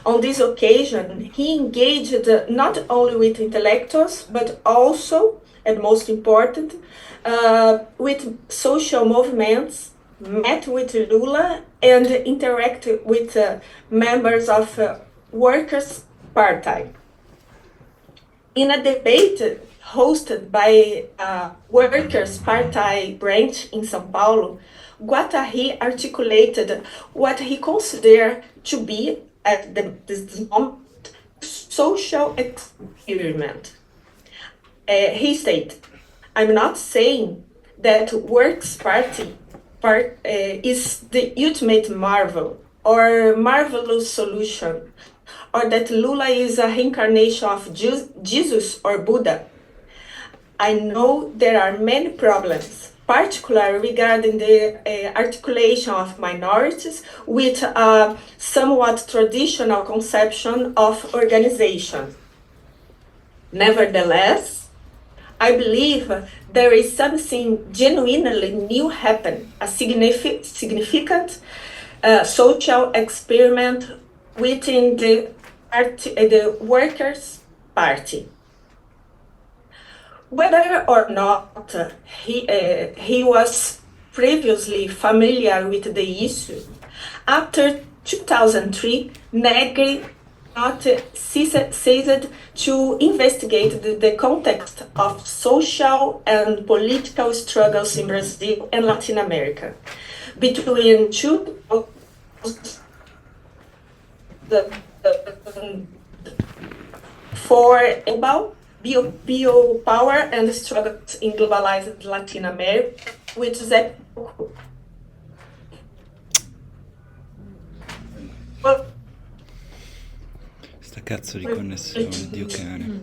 On this occasion, he engaged not only with intellectuals, but also, and most important, with social movements, met with Lula, and interacted with members of Workers' Party. In a debate hosted by Workers' Party branch in São Paulo, Guattari articulated what he considered to be, at this moment, social experiment. He stated, "I'm not saying that Workers' Party is the ultimate marvel or marvelous solution, or that Lula is a reincarnation of Jesus or Buddha. I know there are many problems, particularly regarding the articulation of minorities with a somewhat traditional conception of organization. Nevertheless, I believe there is something genuinely new happen, a significant social experiment within the Workers' Party." Whether or not he was previously familiar with the issue, after 2003, Negri not ceased to investigate the context of social and political struggles in Brazil and Latin America. Between 2004 about biopower and struggles in globalized Latin America, which cazzo di connessione, Dio cane.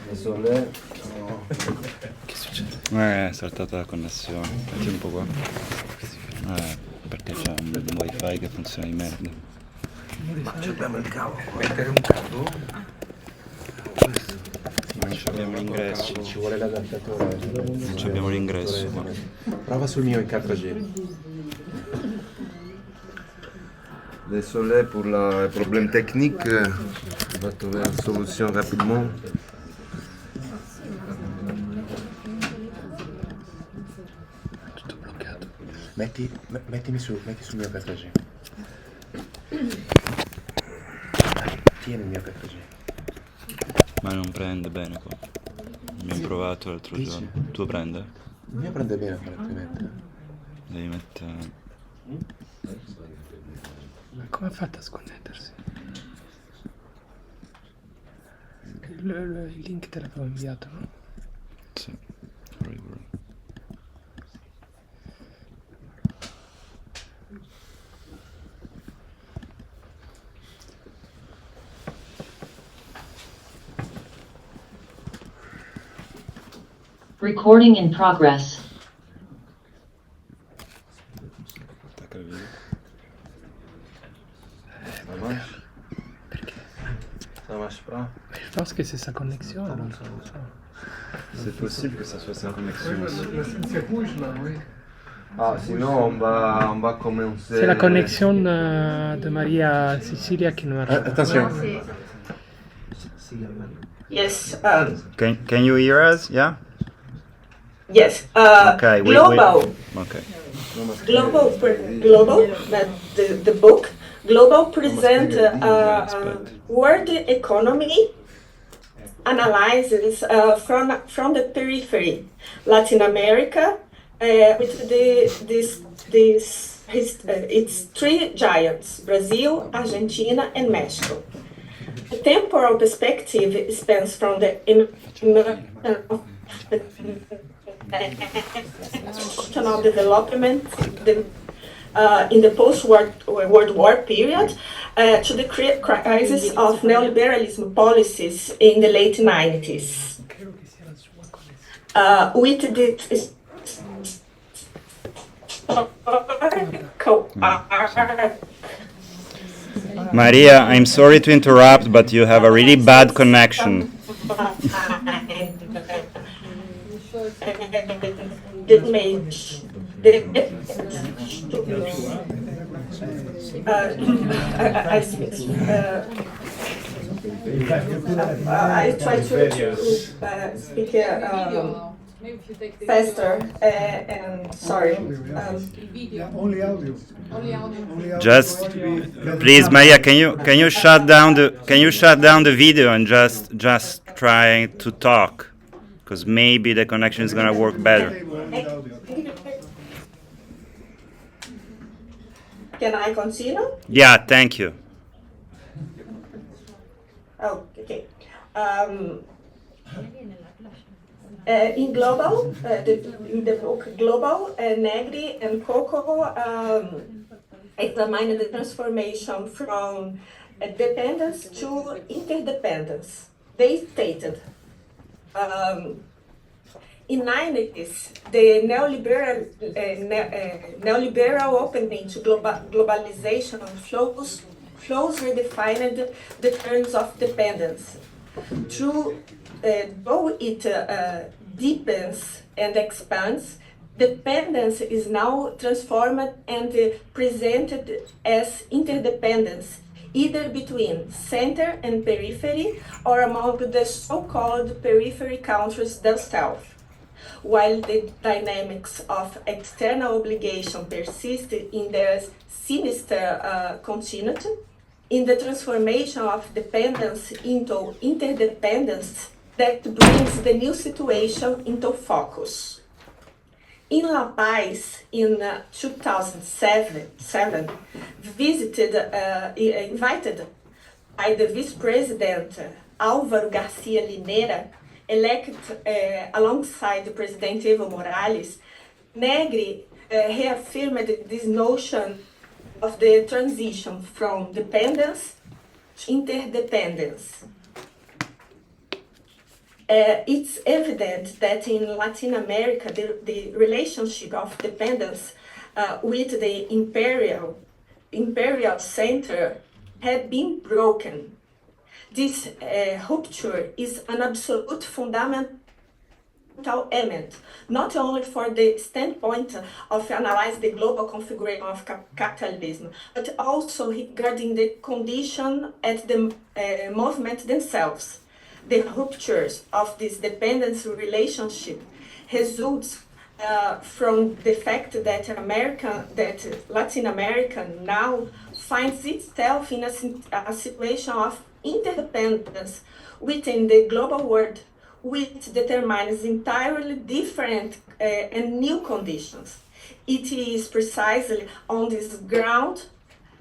Désolé. Che succede? È saltata la connessione. Metti un po' qua. Perché c'è un wifi che funziona di merda. Ma abbiamo il cavo. Mettere un cavo? Non abbiamo l'ingresso. Ci vuole l'adattatore. Non abbiamo l'ingresso. Ma... Prova sul mio in 4G. Désolé pour le problème technique. On va trouver une solution rapidement. Tutto bloccato. Metti sul mio 4G. Tieni il mio 4G. Ma non prende bene qua. Abbiamo provato l'altro giorno. Tu prende? Il mio prende bene apparentemente. Devi mettere... Ma come ha fatto a sconnettersi? Il link te l'avevo inviato, no? Sì. Recording in progress. Attacca il video. Ça marche? Perché? Ça marche pas? Je pense que c'est sa connexion. Non so. C'est possible que ça soit sa connexion aussi. C'est rouge là, oui. Ah, sinon on va commencer. C'est la connexion de Maria Cecilia qui ne marche pas. Attention. Yes. Can you hear us? Yeah? Yes. Okay. Global. Okay. Global. The book. Global present world economy analyzes from the periphery, Latin America, with its three giants: Brazil, Argentina, and Mexico. The temporal perspective spans from the institutional development in the post-World War period to the crisis of neoliberalism policies in the late 90s. With the Maria, I'm sorry to interrupt, but you have a really bad connection. I try to speak faster and sorry. Only audio. Just please, Maria, can you shut down the video and just try to talk, because maybe the connection is gonna work better. Can I continue? Yeah, thank you. Oh, okay. In global, in the book Global, Negri and Coco examine the transformation from dependence to interdependence. They stated, in 90s, the neoliberal opening to globalization flows redefined the terms of dependence. Though it deepens and expands, dependence is now transformed and presented as interdependence, either between center and periphery or among the so-called periphery countries themselves. While the dynamics of external obligation persist in their sinister continuity, in the transformation of dependence into interdependence that brings the new situation into focus. In La Paz, in 2007, invited by the Vice President Álvaro Garcia Linera elected alongside President Evo Morales, Negri reaffirmed this notion of the transition from dependence to interdependence. It's evident that in Latin America, the relationship of dependence with the imperial center had been broken. This rupture is an absolute fundamental element, not only for the standpoint of analyze the global configuration of capitalism, but also regarding the condition at the movement themselves. The ruptures of this dependency relationship results from the fact that Latin America now finds itself in a situation of interdependence within the global world, which determines entirely different and new conditions. It is precisely on this ground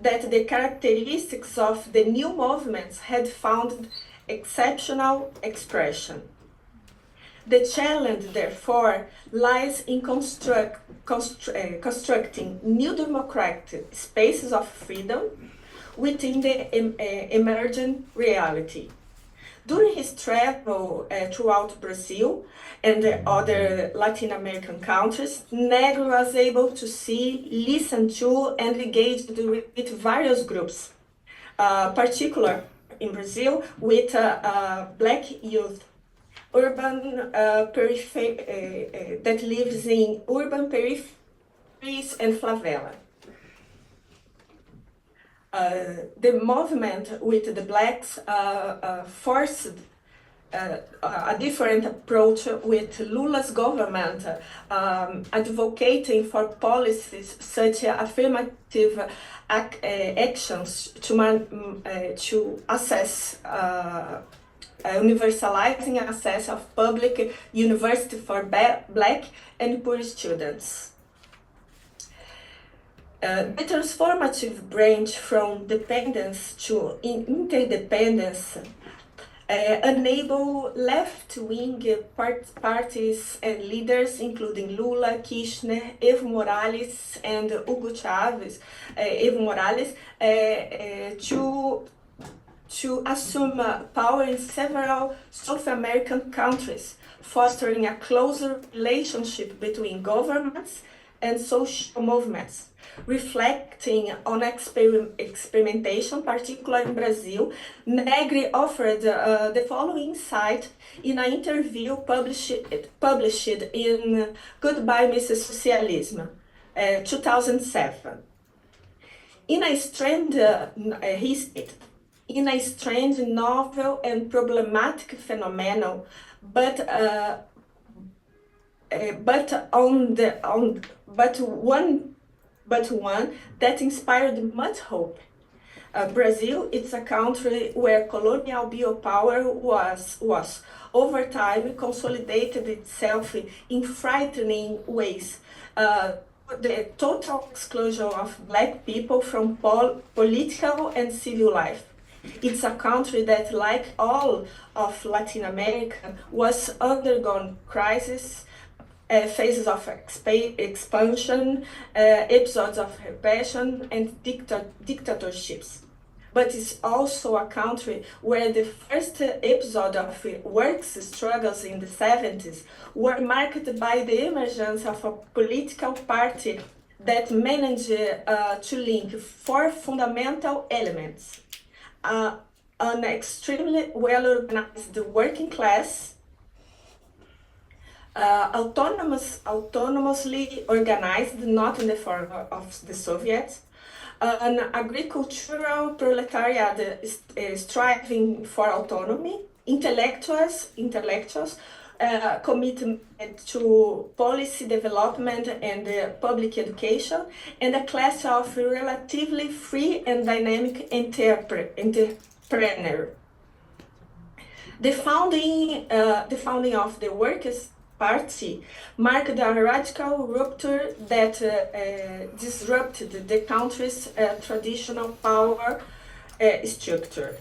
that the characteristics of the new movements had found exceptional expression. The challenge, therefore, lies in constructing new democratic spaces of freedom within the emergent reality. During his travel throughout Brazil and the other Latin American countries, Negri was able to see, listen to, and engage with various groups, particularly in Brazil with black youth, urban that lives in urban peripheries and favela. The movement with the blacks forced a different approach with Lula's government, advocating for policies such as affirmative actions to assess universalizing access of public university for black and poor students. The transformative branch from dependence to interdependence enable left-wing parties and leaders, including Lula, Kirchner, Evo Morales, and Hugo Chávez, Evo Morales, to assume power in several South American countries, fostering a closer relationship between governments and social movements. Reflecting on experimentation, particularly in Brazil, Negri offered the following insight in an interview published in Goodbye, Mrs. Socialism, 2007. In a strange, he stated, in a strange, novel, and problematic phenomenon, but one that inspired much hope. Brazil is a country where colonial biopower was over time consolidated itself in frightening ways. The total exclusion of black people from political and civil life. It's a country that, like all of Latin America, was undergone crisis, phases of expansion, episodes of repression, and dictatorships. But it's also a country where the first episode of works struggles in the 70s were marked by the emergence of a political party that managed to link four fundamental elements. An extremely well-organized working class, autonomously organized, not in the form of the Soviets, an agricultural proletariat striving for autonomy, intellectuals committed to policy development and public education, and a class of relatively free and dynamic entrepreneur. The founding of the Workers' Party marked a radical rupture that disrupted the country's traditional power structure.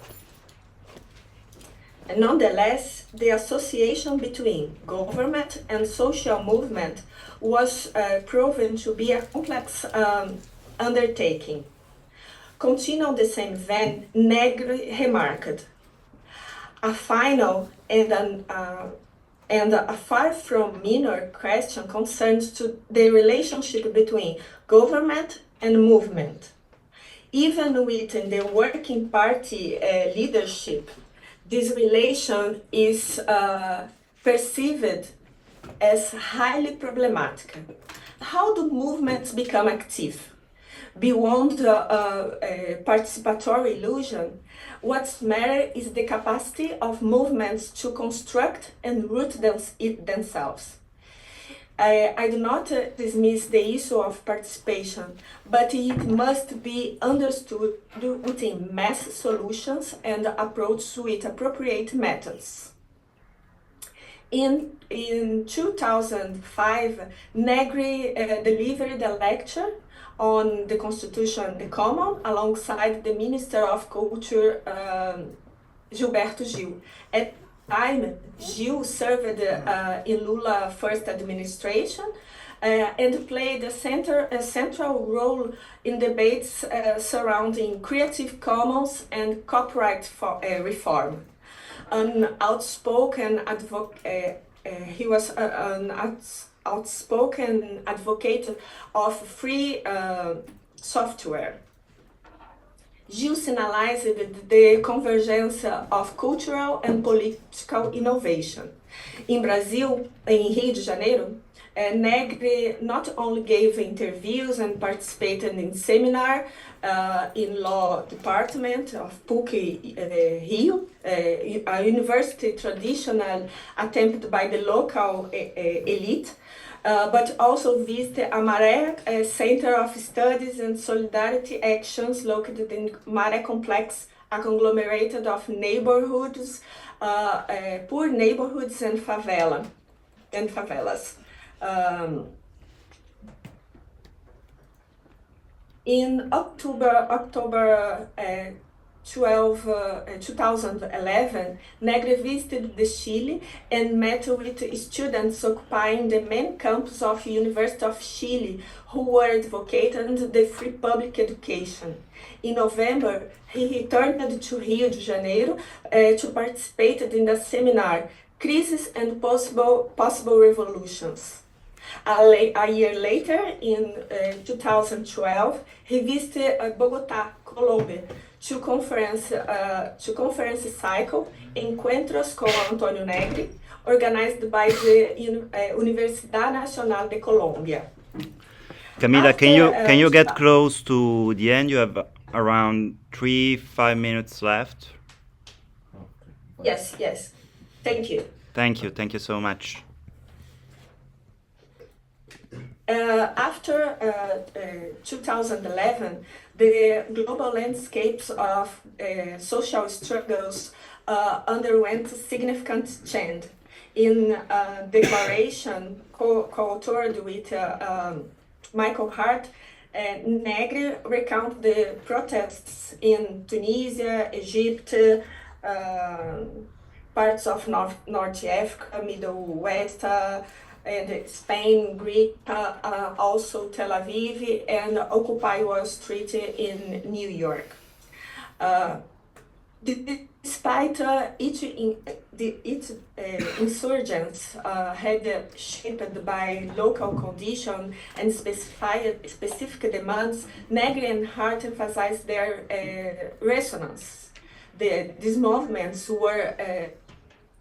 Nonetheless, the association between government and social movement was proven to be a complex undertaking. Continuing the same vein, Negri remarked, a final and a far from minor question concerns to the relationship between government and movement. Even within the working party leadership, this relation is perceived as highly problematic. How do movements become active? Beyond participatory illusion, what's matter is the capacity of movements to construct and root themselves. I do not dismiss the issue of participation, but it must be understood within mass solutions and approached with appropriate methods. In 2005, Negri delivered a lecture on the Constitution, the Common, alongside the Minister of Culture, Gilberto Gil. At the time, Gil served in Lula's first administration and played a central role in debates surrounding Creative Commons and copyright reform. He was an outspoken advocate of free software. Gil signalized the convergence of cultural and political innovation. In Brazil, in Rio de Janeiro, Negri not only gave interviews and participated in seminar in law department of PUC Rio, a university traditional attempted by the local elite, but also visited Maré Center of Studies and Solidarity Actions located in Maré Complex, a conglomerate of neighborhoods, poor neighborhoods and favelas. In October 12, 2011, Negri visited the Chile and met with students occupying the main campus of University of Chile who were advocating the free public education. In November, he returned to Rio de Janeiro to participate in the seminar Crisis and Possible Revolutions. A year later, in 2012, he visited Bogotá, Colombia, to conference cycle Encuentros con Antonio Negri, organized by the Universidad Nacional de Colombia. Camila, can you get close to the end? You have around 3-5 minutes left. Yes. Thank you. Thank you so much. After 2011, the global landscapes of social struggles underwent significant change. In declaration co-authored with Michael Hardt, Negri recounted the protests in Tunisia, Egypt, parts of North Africa, Middle West, and Spain, Greece, also Tel Aviv, and Occupy Wall Street in New York. Despite each insurgents had shaped by local conditions and specific demands, Negri and Hardt emphasized their resonance. These movements were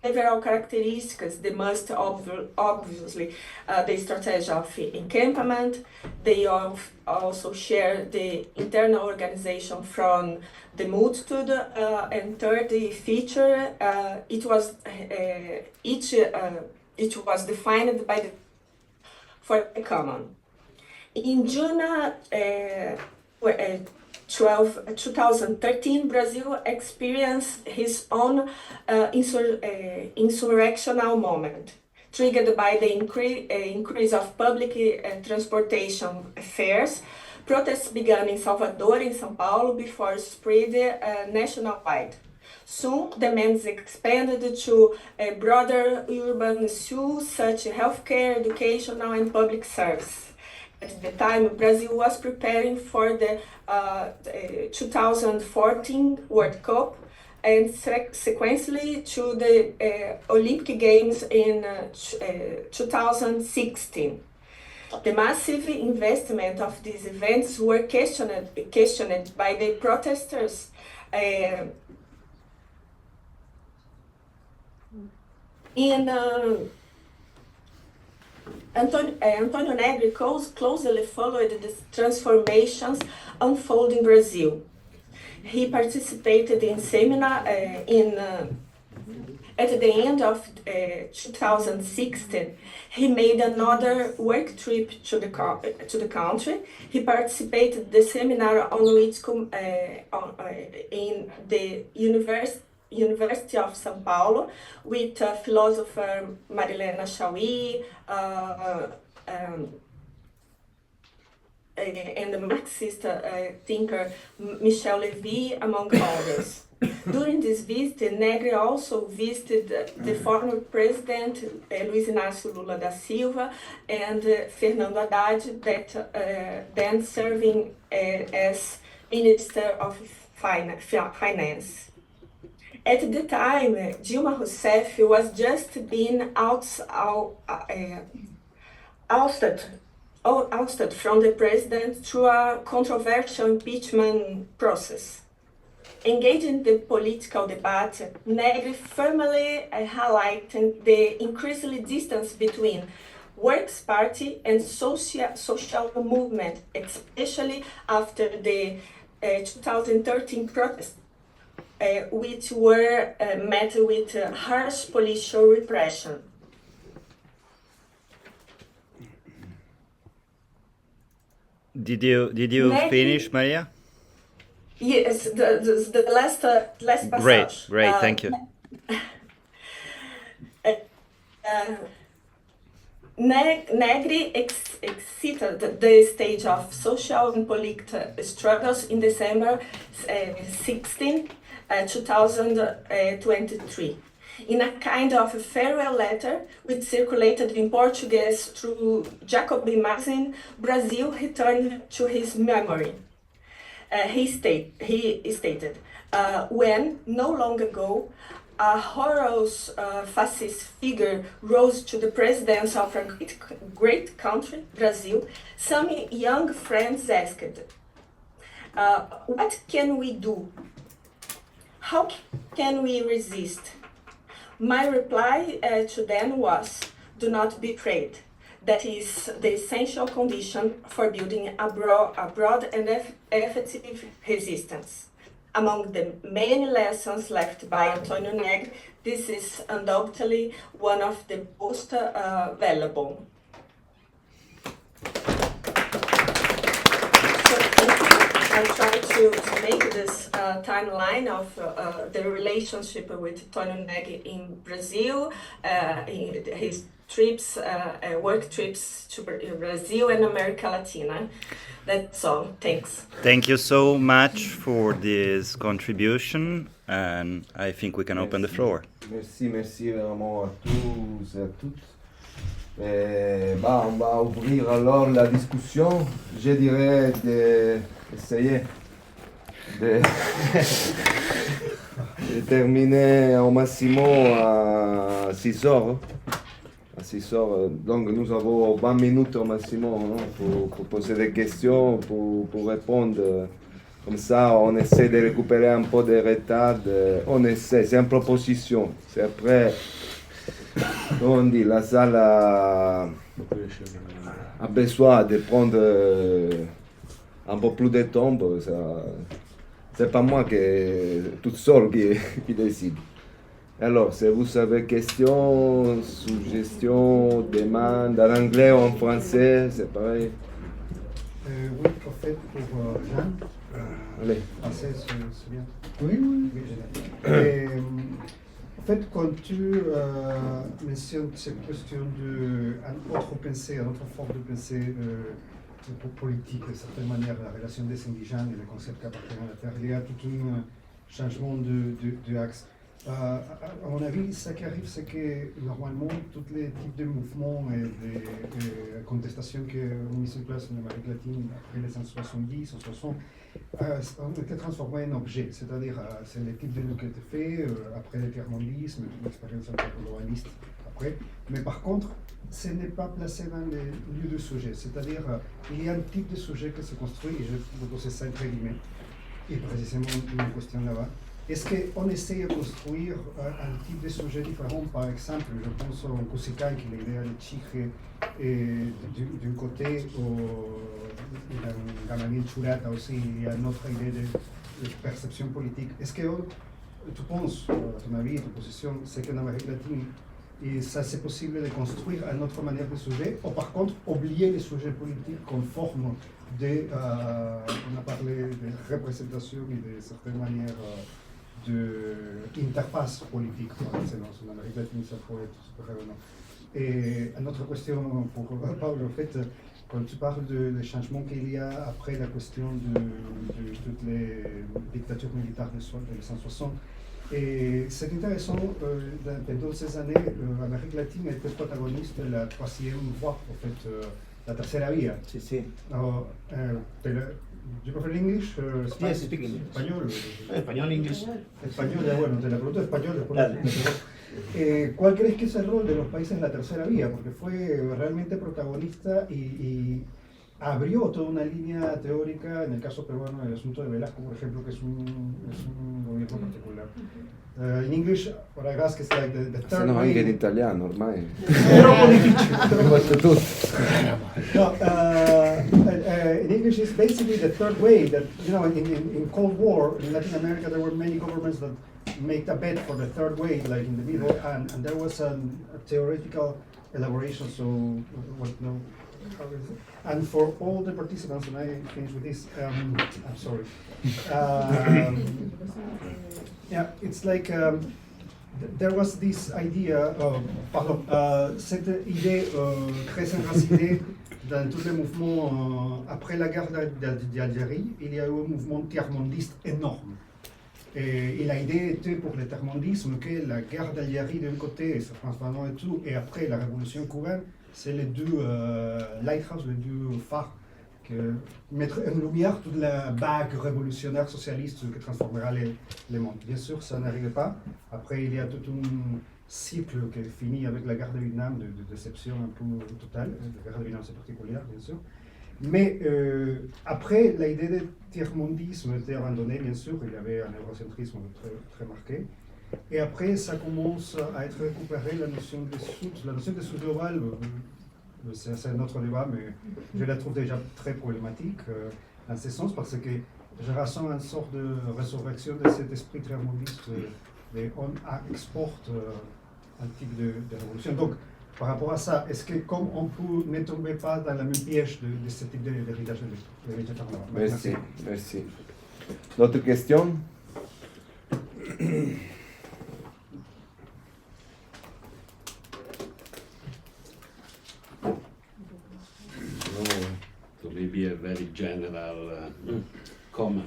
several characteristics. They must obviously the strategy of encampment. They also share the internal organization from the multitude, and third feature, it was defined by the for the common. In June 2013, Brazil experienced his own insurrectional moment, triggered by the increase of public transportation fares. Protests began in Salvador and São Paulo before spread nationwide. Soon, demands expanded to broader urban issues such as healthcare, educational, and public service. At the time, Brazil was preparing for the 2014 World Cup and sequentially to the Olympic Games in 2016. The massive investment of these events were questioned by the protesters. Antonio Negri closely followed the transformations unfolding in Brazil. He participated in seminar at the end of 2016. He made another work trip to the country. He participated in the seminar on which in the University of São Paulo with philosopher Marilena Chauí and the Marxist thinker Michel Levy, among others. During this visit, Negri also visited the former president Luiz Inácio Lula da Silva and Fernando Haddad, that then serving as Minister of Finance. At the time, Dilma Rousseff was just being ousted from the president through a controversial impeachment process. Engaged in the political debate, Negri firmly highlighted the increasing distance between Works' Party and social movement, especially after the 2013 protests, which were met with harsh policial repression. Did you Negri, finish, Maria? Yes, the last passage. Great, thank you. Negri exited the stage of social and political struggles in December 16, 2023. In a kind of farewell letter, which circulated in Portuguese through Jacobin magazine, Brazil returned to his memory. He stated, when, no long ago, a horrendous fascist figure rose to the presidency of a great country, Brazil, some young friends asked, what can we do? How can we resist? My reply to them was, do not be afraid. That is the essential condition for building a broad and effective resistance. Among the many lessons left by Antonio Negri, this is undoubtedly one of the most valuable. I try to make this timeline of the relationship with Antonio Negri in Brazil, in his trips, work trips to Brazil and America Latina. That's all. Thanks. Thank you so much for this contribution, and I think we can open the floor. Merci vraiment à tous et à toutes. On va ouvrir alors la discussion. Je dirais d'essayer de terminer au maximum à 6 heures. À 6 heures. Donc nous avons 20 minutes au maximum, hein, pour poser des questions, pour répondre. Comme ça, on essaie de récupérer un peu de retard. On essaie, c'est une proposition. C'est après, on dit, la salle a besoin de prendre un peu plus de temps. C'est pas moi toute seule qui décide. Alors, si vous avez questions, suggestions, demandes, en anglais ou en français, c'est pareil. Oui, en fait, pour Jean. Allez. Français, c'est bien. Oui. En fait, quand tu mentionnes cette question d'une autre pensée, une autre forme de pensée politique, de certaine manière, la relation des indigènes et le concept qui appartient à la terre, il y a toute une changement de axe. À mon avis, ce qui arrive, c'est que normalement, tous les types de mouvements et de contestations que ont mis en place en Amérique latine après les années 70 ou 60 ont été transformés en objets. C'est-à-dire, c'est le type de lutte qui a été fait après le tiers-mondisme, l'expérience globaliste après. Mais par contre, ce n'est pas placé dans les lieux de sujet. C'est-à-dire, il y a un type de sujet qui se construit, et je vais poser ça entre guillemets, et précisément une question là-bas. Est-ce qu'on essaie de construire un type de sujet différent? Par exemple, je pense au Kusikai, qui est l'idée de Chiche, et d'un côté, dans Gamaliel Churata aussi, il y a une autre idée de perception politique. Est-ce que tu penses, à ton avis, ta position, c'est qu'en Amérique latine, et ça c'est possible de construire une autre manière de sujet, ou par contre, oublier les sujets politiques comme forme de, on a parlé de représentation et de certaines manières d'interface politique, par exemple, en Amérique latine, ça pourrait être super évident. Et une autre question pour Paul, en fait, quand tu parles des changements qu'il y a après la question de toutes les dictatures militaires des années 160, et c'est intéressant, pendant ces années, l'Amérique latine était protagoniste de la troisième voie, en fait, la tercera via. Sí, sí. You prefer English? Yes, speak English. Español. Español, English. Español, ya bueno, te la pregunto español después. Dale. ¿Cuál crees que es el rol de los países en la tercera vía? Porque fue realmente protagonista y abrió toda una línea teórica, en el caso peruano, el asunto de Velasco, por ejemplo, que es un gobierno particular. In English, what I ask is like the third no, way. anche in italiano ormai. Troppo difficile. No, in English it's basically the third way that, you know, in Cold War, in Latin America, there were many governments that made a bet for the third way, like in the middle, and there was a theoretical elaboration, so, what, no, how is it? And for all the participants, and I finish with this, I'm sorry. Yeah, it's like there was this idea, cette idée très enracinée dans tous les mouvements après la guerre d'Algérie. Il y a eu un mouvement tiers-mondiste énorme. Et l'idée était pour le tiers-mondisme que la guerre d'Algérie d'un côté, et France et tout, et après la révolution cubaine, c'est les deux lighthouses, les deux phares, que mettre en lumière toute la bague révolutionnaire socialiste qui transformera les mondes. Bien sûr, ça n'arrivait pas. Après, il y a tout un cycle qui finit avec la guerre de Vietnam, de déception un peu totale. La guerre de Vietnam, c'est particulière, bien sûr. Mais après, l'idée de tiers-mondisme était abandonnée, bien sûr. Il y avait un eurocentrisme très, très marqué. Et après, ça commence à être récupéré, la notion de Suds. La notion de Suds global, c'est un autre débat, mais je la trouve déjà très problématique dans ce sens, parce que je ressens une sorte de résurrection de cet esprit tiers-mondiste. On exporte un type de révolution. Donc, par rapport à ça, est-ce que comme on peut ne tomber pas dans la même piège de ce type d'héritage de l'héritage? Merci, merci. D'autres questions? So maybe a very general comment.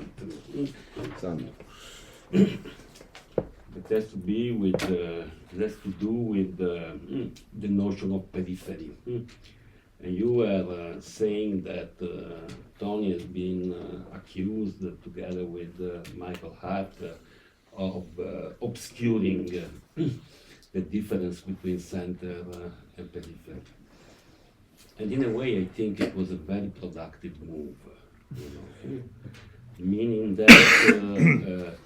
It has to be with, it has to do with the notion of periphery. And you were saying that Toni has been accused, together with Michael Hardt, of obscuring the difference between center and periphery. And in a way, I think it was a very productive move, you know, meaning that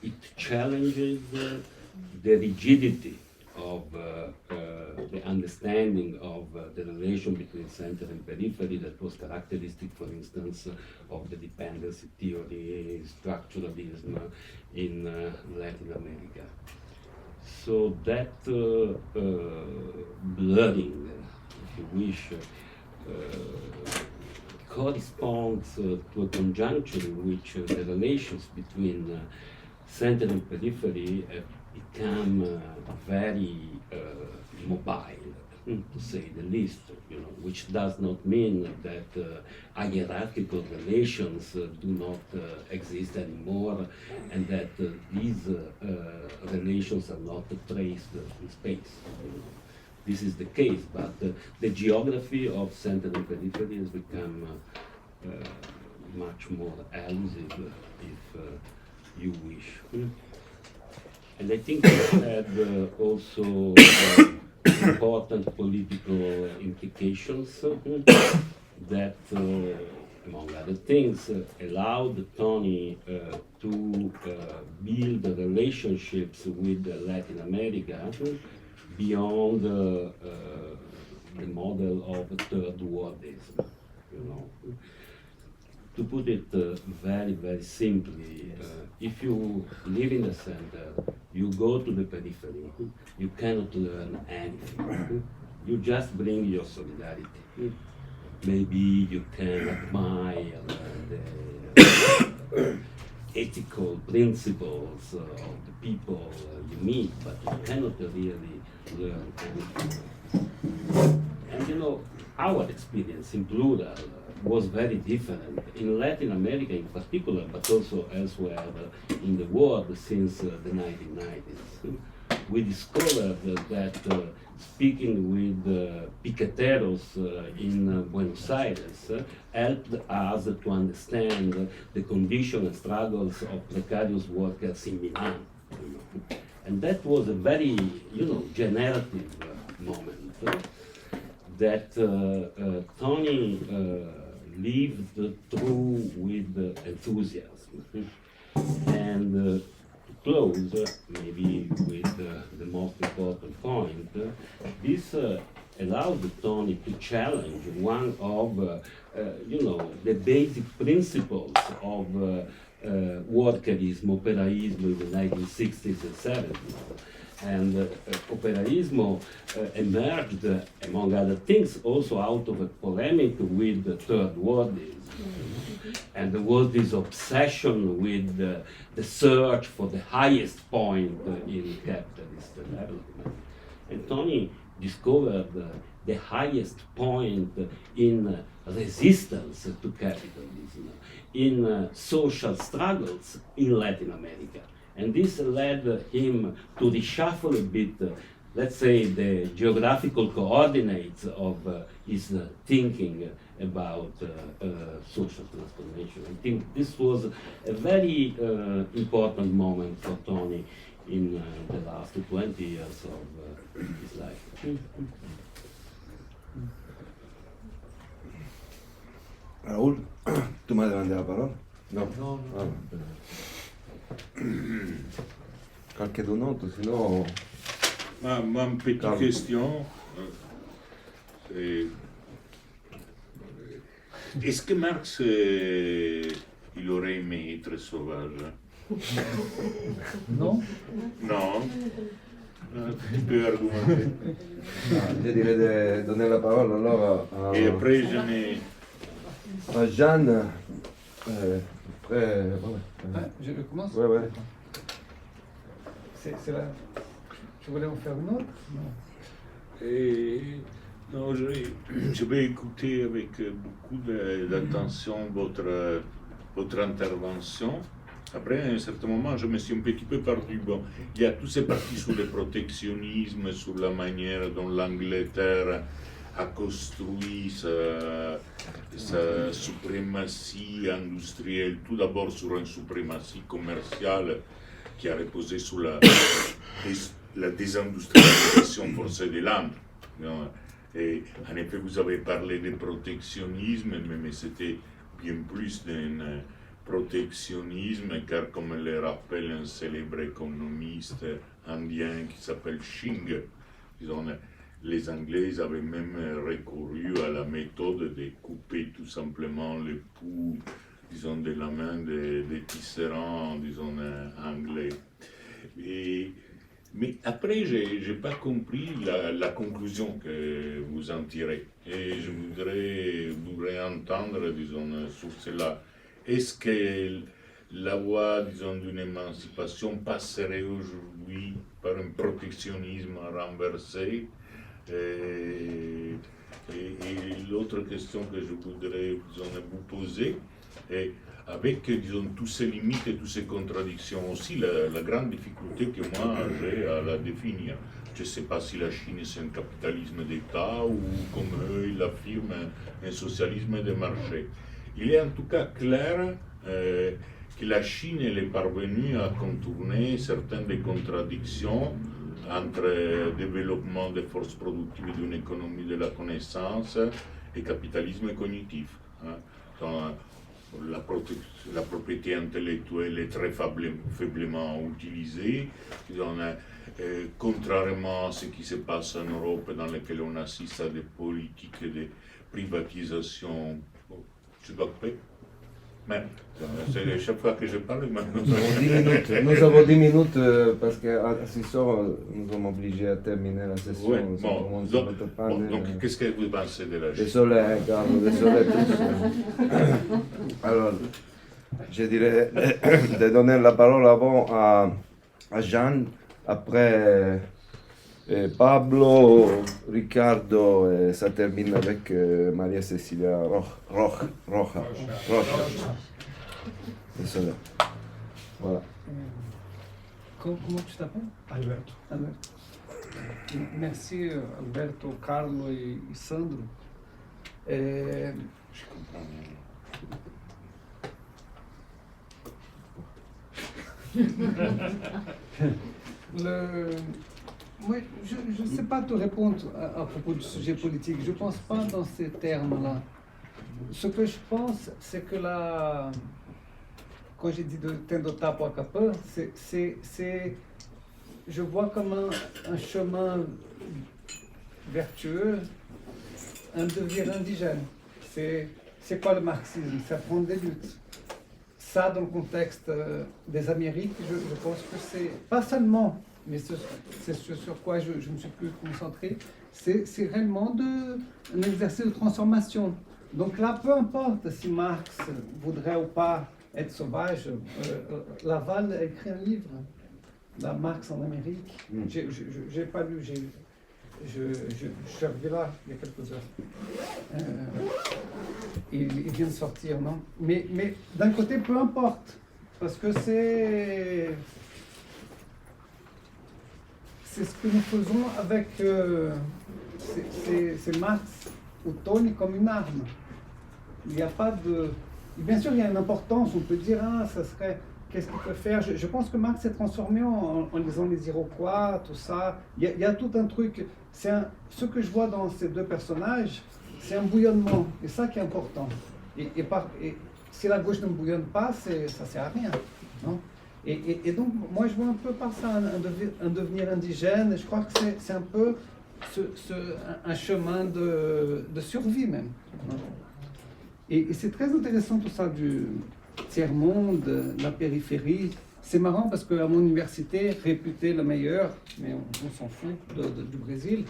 it challenges the rigidity of the understanding of the relation between center and periphery that was characteristic, for instance, of the dependency theory, structuralism in Latin America. So that blurring, if you wish, corresponds to a conjunction in which the relations between center and periphery have become very mobile. to say the least, which does not mean that hierarchical relations do not exist anymore, and that these relations are not traced in space. This is the case, but the geography of center and periphery has become much more elusive, if you wish. And I think it had also important political implications that, among other things, allowed Toni to build relationships with Latin America beyond the model of third worldism. To put it very, very simply, if you live in the center, you go to the periphery, you cannot learn anything. You just bring your solidarity. Maybe you can admire the ethical principles of the people you meet, but you cannot really learn anything. And our experience in plural was very different in Latin America in particular, but also elsewhere in the world since the 1990s. We discovered that speaking with piqueteros in Buenos Aires helped us to understand the conditions and struggles of precarious workers in Milan. And that was a very, generative moment that Toni lived through with enthusiasm. And to close, maybe with the most important point, this allowed Toni to challenge one of, the basic principles of workerismo, operaismo in the 1960s and 70s. And operaismo emerged, among other things, also out of a polemic with the third worldism. And there was this obsession with the search for the highest point in capitalist development. And Toni discovered the highest point in resistance to capitalism, in social struggles in Latin America. And this led him to reshuffle a bit, let's say, the geographical coordinates of his thinking about social transformation. I think this was a very important moment for Toni in the last 20 years of his life. Raoul, tu m'as demandé la parole? Non. Non. Ah, qualche autre, sinon... Ma une petite question. Est-ce que Marx, il aurait aimé être sauvage? Non. Non. Tu peux argumenter. Je dirais de donner la parole alors à... Et après, j'en ai... à Jeanne. Après, Je commence? Ouais. C'est là. Tu voulais en faire une autre? Non. Non, je vais écouter avec beaucoup d'attention votre intervention. Après, à un certain moment, je me suis un petit peu perdu. Bon, il y a tous ces parties sur le protectionnisme, sur la manière dont l'Angleterre a construit sa suprématie industrielle, tout d'abord sur une suprématie commerciale qui a reposé sur la désindustrialisation forcée des landes. Et en effet, vous avez parlé de protectionnisme, mais c'était bien plus d'un protectionnisme, car comme le rappelle un célèbre économiste indien qui s'appelle Singh, disons, les Anglais avaient même recouru à la méthode de couper tout simplement le pouls, disons, de la main des tisserands, disons, anglais. Mais après, je n'ai pas compris la conclusion que vous en tirez. Et je voudrais vous réentendre, disons, sur cela. Est-ce que la voie, disons, d'une émancipation passerait aujourd'hui par un protectionnisme renversé, Et l'autre question que je voudrais vous poser est, avec disons, toutes ces limites et toutes ces contradictions aussi, la grande difficulté que moi j'ai à la définir. Je ne sais pas si la Chine c'est un capitalisme d'État ou, comme eux ils l'affirment, un socialisme de marché. Il est en tout cas clair que la Chine elle est parvenue à contourner certaines des contradictions entre développement des forces productives d'une économie de la connaissance et capitalisme cognitif. La propriété intellectuelle est très faiblement utilisée. Contrairement à ce qui se passe en Europe, dans lequel on assiste à des politiques de privatisation. Tu dois couper? Mais c'est chaque fois que je parle, maintenant. Nous avons 10 minutes parce qu'à 6 heures, nous sommes obligés à terminer la session. Ouais, donc qu'est-ce que vous pensez de la Chine? Désolé, Carlo, désolé tous. Alors, je dirais de donner la parole avant à Jean, après Pablo, Riccardo, et ça termine avec Maria Cecilia Rocha. Désolé. Voilà. Comment tu t'appelles? Alberto. Merci Alberto, Carlo e Sandro. Moi, je ne sais pas te répondre à propos du sujet politique. Je ne pense pas dans ces termes-là. Ce que je pense, c'est que quand j'ai dit de tendo tapo a capa, je vois comme un chemin vertueux, un devenir indigène. C'est quoi le marxisme? C'est apprendre des luttes. Ça, dans le contexte des Amériques, je pense que c'est pas seulement, mais c'est sur quoi je me suis plus concentré, c'est réellement un exercice de transformation. Donc là, peu importe si Marx voudrait ou pas être sauvage, Laval a écrit un livre, la Marx en Amérique. J'ai pas lu, je suis arrivé là il y a quelques heures. Il vient de sortir, non? Mais d'un côté, peu importe, parce que c'est ce que nous faisons avec c'est Marx ou Toni comme une arme. Il n'y a pas de... Bien sûr, il y a une importance, on peut dire, ça serait... Qu'est-ce qu'il peut faire? Je pense que Marx s'est transformé en lisant les Iroquois, tout ça. Il y a tout un truc. Ce que je vois dans ces deux personnages, c'est un bouillonnement. Et ça qui est important. Et si la gauche ne bouillonne pas, ça ne sert à rien. Non? Et donc, moi, je vois un peu par ça un devenir indigène. Et je crois que c'est un peu un chemin de survie même. Non? Et c'est très intéressant tout ça du tiers-monde, la périphérie. C'est marrant parce qu'à mon université, réputée la meilleure, mais on s'en fout du Brésil,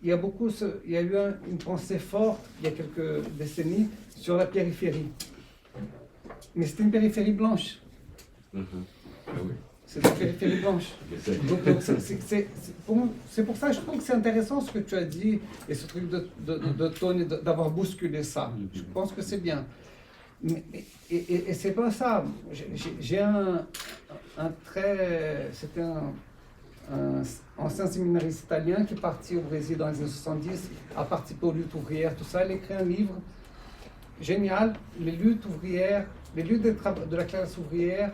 il y a eu une pensée forte, il y a quelques décennies, sur la périphérie. Mais c'était une périphérie blanche. C'est une périphérie blanche. Donc c'est pour ça que je trouve que c'est intéressant ce que tu as dit, et ce truc de Toni, d'avoir bousculé ça. Je pense que c'est bien. Et c'est pas ça. J'ai un c'était un ancien séminariste italien qui est parti au Brésil dans les années 70, a participé aux luttes ouvrières, tout ça. Il a écrit un livre génial, les luttes ouvrières, les luttes de la classe ouvrière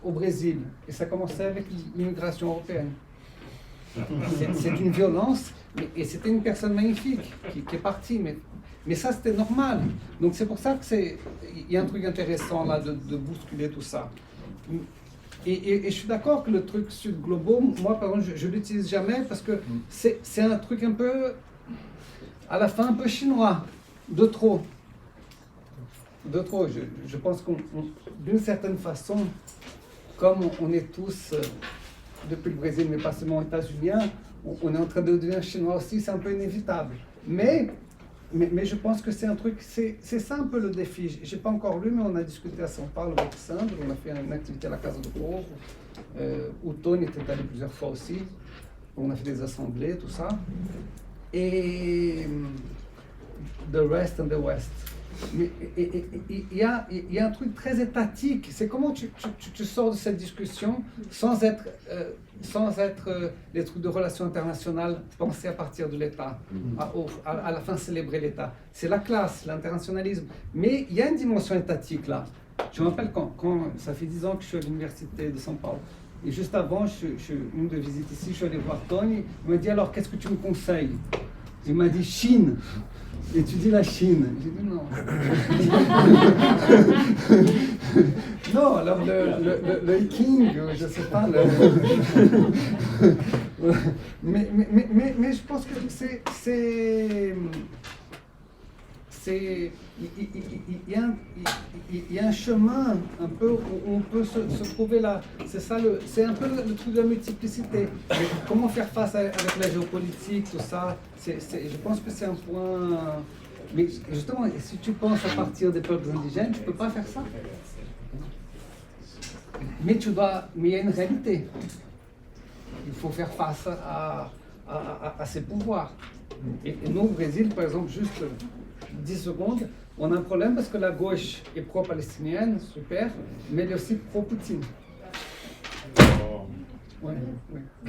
au Brésil. Et ça commençait avec l'immigration européenne. C'est une violence, et c'était une personne magnifique qui est partie, mais ça c'était normal. Donc c'est pour ça qu'il y a un truc intéressant là de bousculer tout ça. Et je suis d'accord que le truc sud globaux, moi par exemple je l'utilise jamais parce que c'est un truc un peu, à la fin un peu chinois, de trop. Je pense qu'on, d'une certaine façon, comme on est tous, depuis le Brésil, mais pas seulement états-uniens, on est en train de devenir chinois aussi, c'est un peu inévitable. Mais je pense que c'est un truc, c'est ça un peu le défi. J'ai pas encore lu, mais on a discuté à São Paulo avec Sandro, on a fait une activité à la Casa do Povo, où Toni était allé plusieurs fois aussi. On a fait des assemblées, tout ça. Et the rest and the west. Mais il y a un truc très étatique. C'est comment tu sors de cette discussion sans être les trucs de relations internationales, penser à partir de l'État, à la fin célébrer l'État. C'est la classe, l'internationalisme. Mais il y a une dimension étatique là. Je me rappelle quand ça fait 10 ans que je suis à l'université de São Paulo. Et juste avant, une de visite ici, je suis allé voir Toni. Il m'a dit alors, qu'est-ce que tu me conseilles? Il m'a dit Chine. Étudie la Chine. J'ai dit non. Non, alors le King, je sais pas. Mais je pense que il y a un chemin un peu où on peut se trouver là. C'est ça, c'est un peu le truc de la multiplicité. Mais comment faire face avec la géopolitique, tout ça, je pense que c'est un point. Mais justement, si tu penses à partir des peuples indigènes, tu ne peux pas faire ça. Mais il y a une réalité. Il faut faire face à ces pouvoirs. Et nous, au Brésil, par exemple, juste 10 secondes, on a un problème parce que la gauche est pro-palestinienne, super, mais elle est aussi pro-Poutine. Oui, 90%. 90%.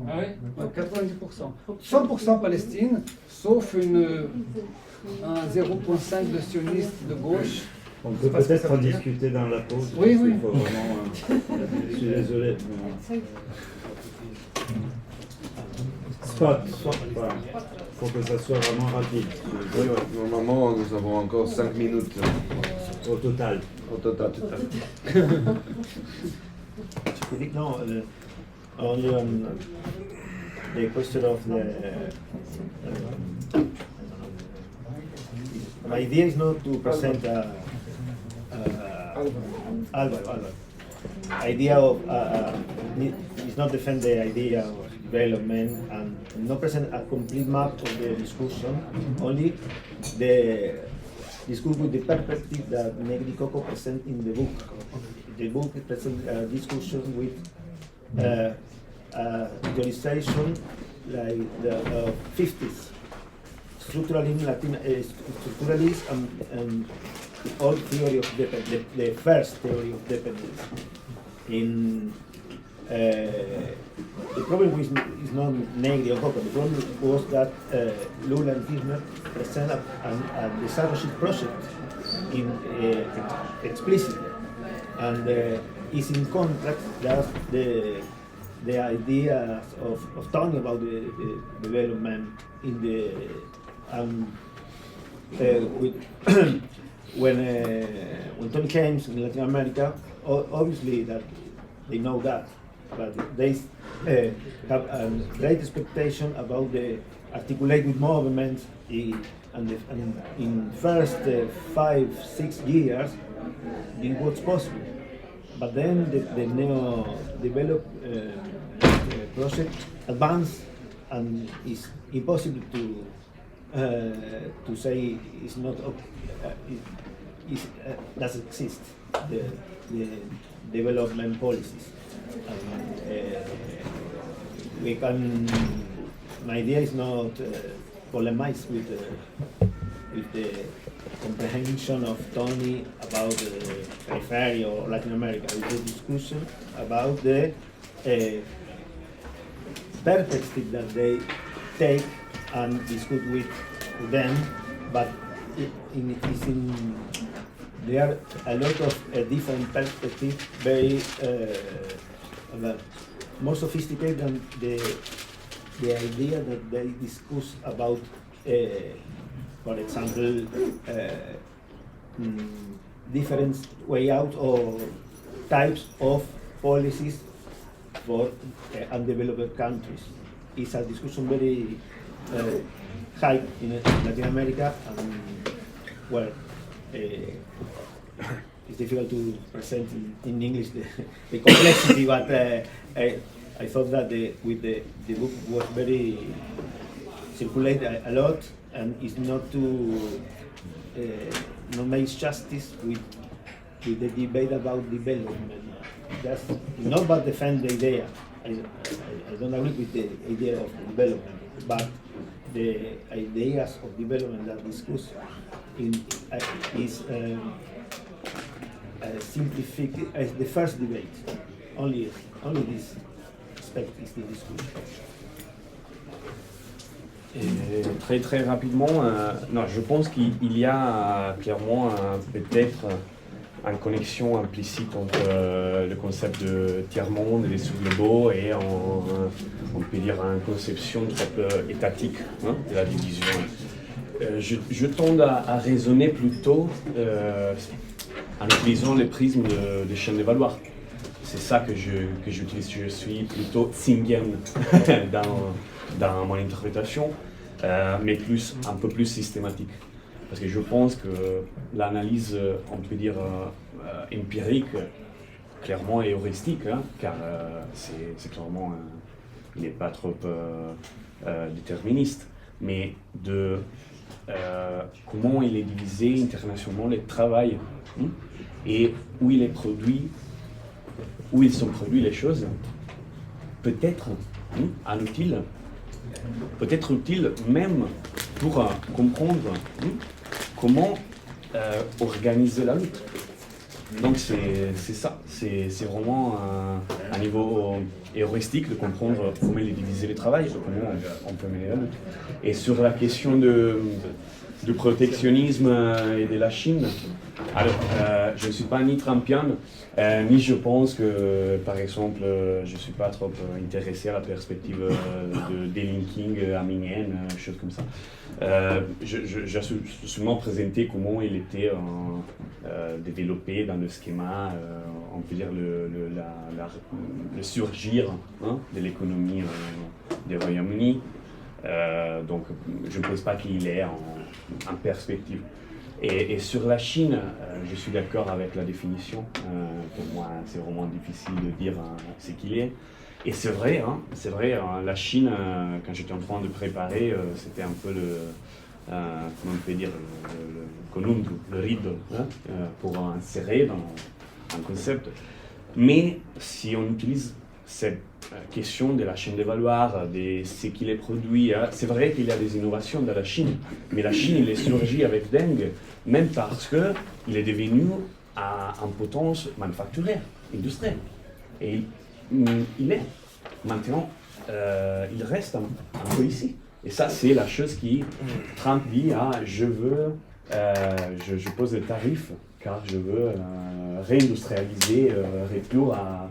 Ah oui? 90%. 100% Palestine, sauf un 0,5 de sionistes de gauche. On peut peut-être en discuter dans la pause. Oui, oui. Faut vraiment, je suis désolé. Soit. Faut que ça soit vraiment rapide. Oui, normalement, nous avons encore 5 minutes. Au total. No, only on the question of the. My idea is not to present Alvaro. Idea of is not defend the idea of development and not present a complete map of the discussion. Only discuss with the perspective that Negri Coco present in the book. The book presents a discussion with theorization like the 50s, structuralism and the old theory of the first theory of dependence. The problem is not Negri or Coco. The problem was that Lula and Kirchner present a discipleship project explicitly, and is in contrast that the idea of Toni about the development in the when Toni came in Latin America, obviously that they know that. But they have a great expectation about the articulated movements, and in first 5-6 years it was possible. But then the neo-developed project advanced, and it's impossible to say it's not doesn't exist the development policies. We can. My idea is not polemize with the comprehension of Toni about the periphery or Latin America. It's a discussion about the perspective that they take and discuss with them, but there are a lot of different perspectives, very more sophisticated than the idea that they discuss about, for example, different way out or types of policies for undeveloped countries. It's a discussion very high in Latin America, and well, it's difficult to present in English the complexity, but I thought that with the book was very circulated a lot, and it's not to not makes justice with the debate about development. just not but defend the idea. I don't agree with the idea of development, but the ideas of development that discuss is simplified as the first debate. Only this aspect is the discussion. Et très très rapidement, non, je pense qu'il y a clairement peut-être une connexion implicite entre le concept de tiers-monde et des sous-globaux et on peut dire une conception trop étatique de la division. Je tends à raisonner plutôt en utilisant les prismes des chaînes de valoir. C'est ça que j'utilise. Je suis plutôt thingian dans mon interprétation, mais un peu plus systématique. Parce que je pense que l'analyse, on peut dire, empirique, clairement est heuristique, car c'est clairement, il n'est pas trop déterministe, mais de comment il est divisé internationalement le travail, et où il est produit, où ils sont produits les choses, peut-être utile, peut-être utile même pour comprendre comment organiser la lutte. Donc c'est ça, c'est vraiment un niveau heuristique de comprendre comment il est divisé le travail, comment on peut mener la lutte. Et sur la question du protectionnisme et de la Chine, alors je ne suis pas ni trumpien, ni je pense que, par exemple, je ne suis pas trop intéressé à la perspective de delinking arménienne, choses comme ça. J'ai seulement présenté comment il était développé dans le schéma, on peut dire le surgir de l'économie du Royaume-Uni. Donc je ne pense pas qu'il est en perspective. Et sur la Chine, je suis d'accord avec la définition. Pour moi, c'est vraiment difficile de dire ce qu'il est. Et c'est vrai, la Chine, quand j'étais en train de préparer, c'était un peu comment on peut dire, le conundrum, le rideau, pour insérer dans un concept. Mais si on utilise cette question de la chaîne de valeur, de ce qu'il est produit, c'est vrai qu'il y a des innovations dans la Chine, mais la Chine, il est surgi avec Deng, même parce qu'il est devenu en potence manufacturière, industrielle. Et il est. Maintenant, il reste un peu ici. Et ça, c'est la chose qui Trump dit, je pose des tarifs, car je veux réindustrialiser, retour à...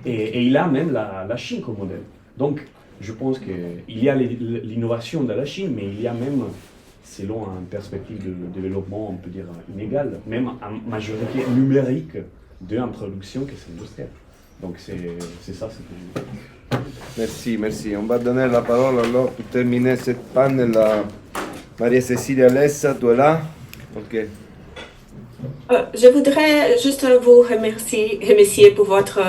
Et il a même la Chine comme modèle. Donc, je pense qu'il y a l'innovation dans la Chine, mais il y a même, selon une perspective de développement, on peut dire, inégale, même une majorité numérique d'une production qui est industrielle. Donc, c'est ça ce que je dis. Merci. On va donner la parole alors pour terminer cette panel à Maria Cecilia Lessa, tu es là? Ok. Je voudrais juste vous remercier pour votre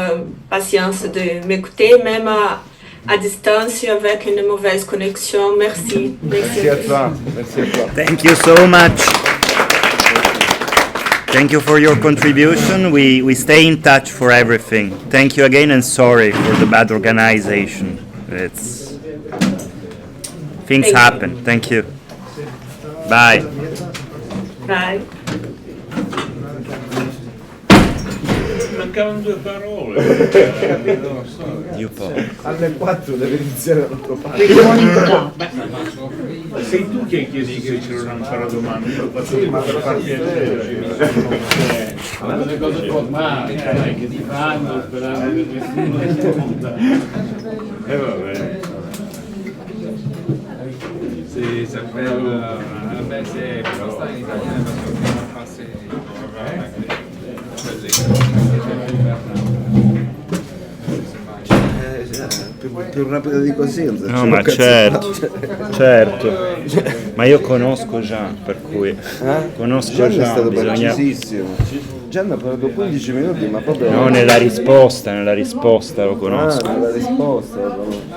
patience de m'écouter, même à distance avec une mauvaise connexion. Merci. Merci à toi. Thank you so much. Thank you for your contribution. We stay in touch for everything. Thank you again and sorry for the bad organization. Things happen. Thank you. Bye. Bye. Mancavano due parole. Io poi. Alle 4 deve iniziare l'altro parte. Sei tu che hai chiesto se c'era ancora domanda. Io l'ho fatto prima per farti le cose formali che ti fanno sperando che nessuno risponda. E vabbè. C'est ça s'appelle c'est просто en italien parce qu'en français più rapido di così. No, ma certo, ma io conosco Gian, per cui conosco Gian è Gian, stato bisogna... precisissimo. Gian ha parlato 15 minuti, ma proprio... No, nella risposta lo conosco. Nella risposta lo conosco.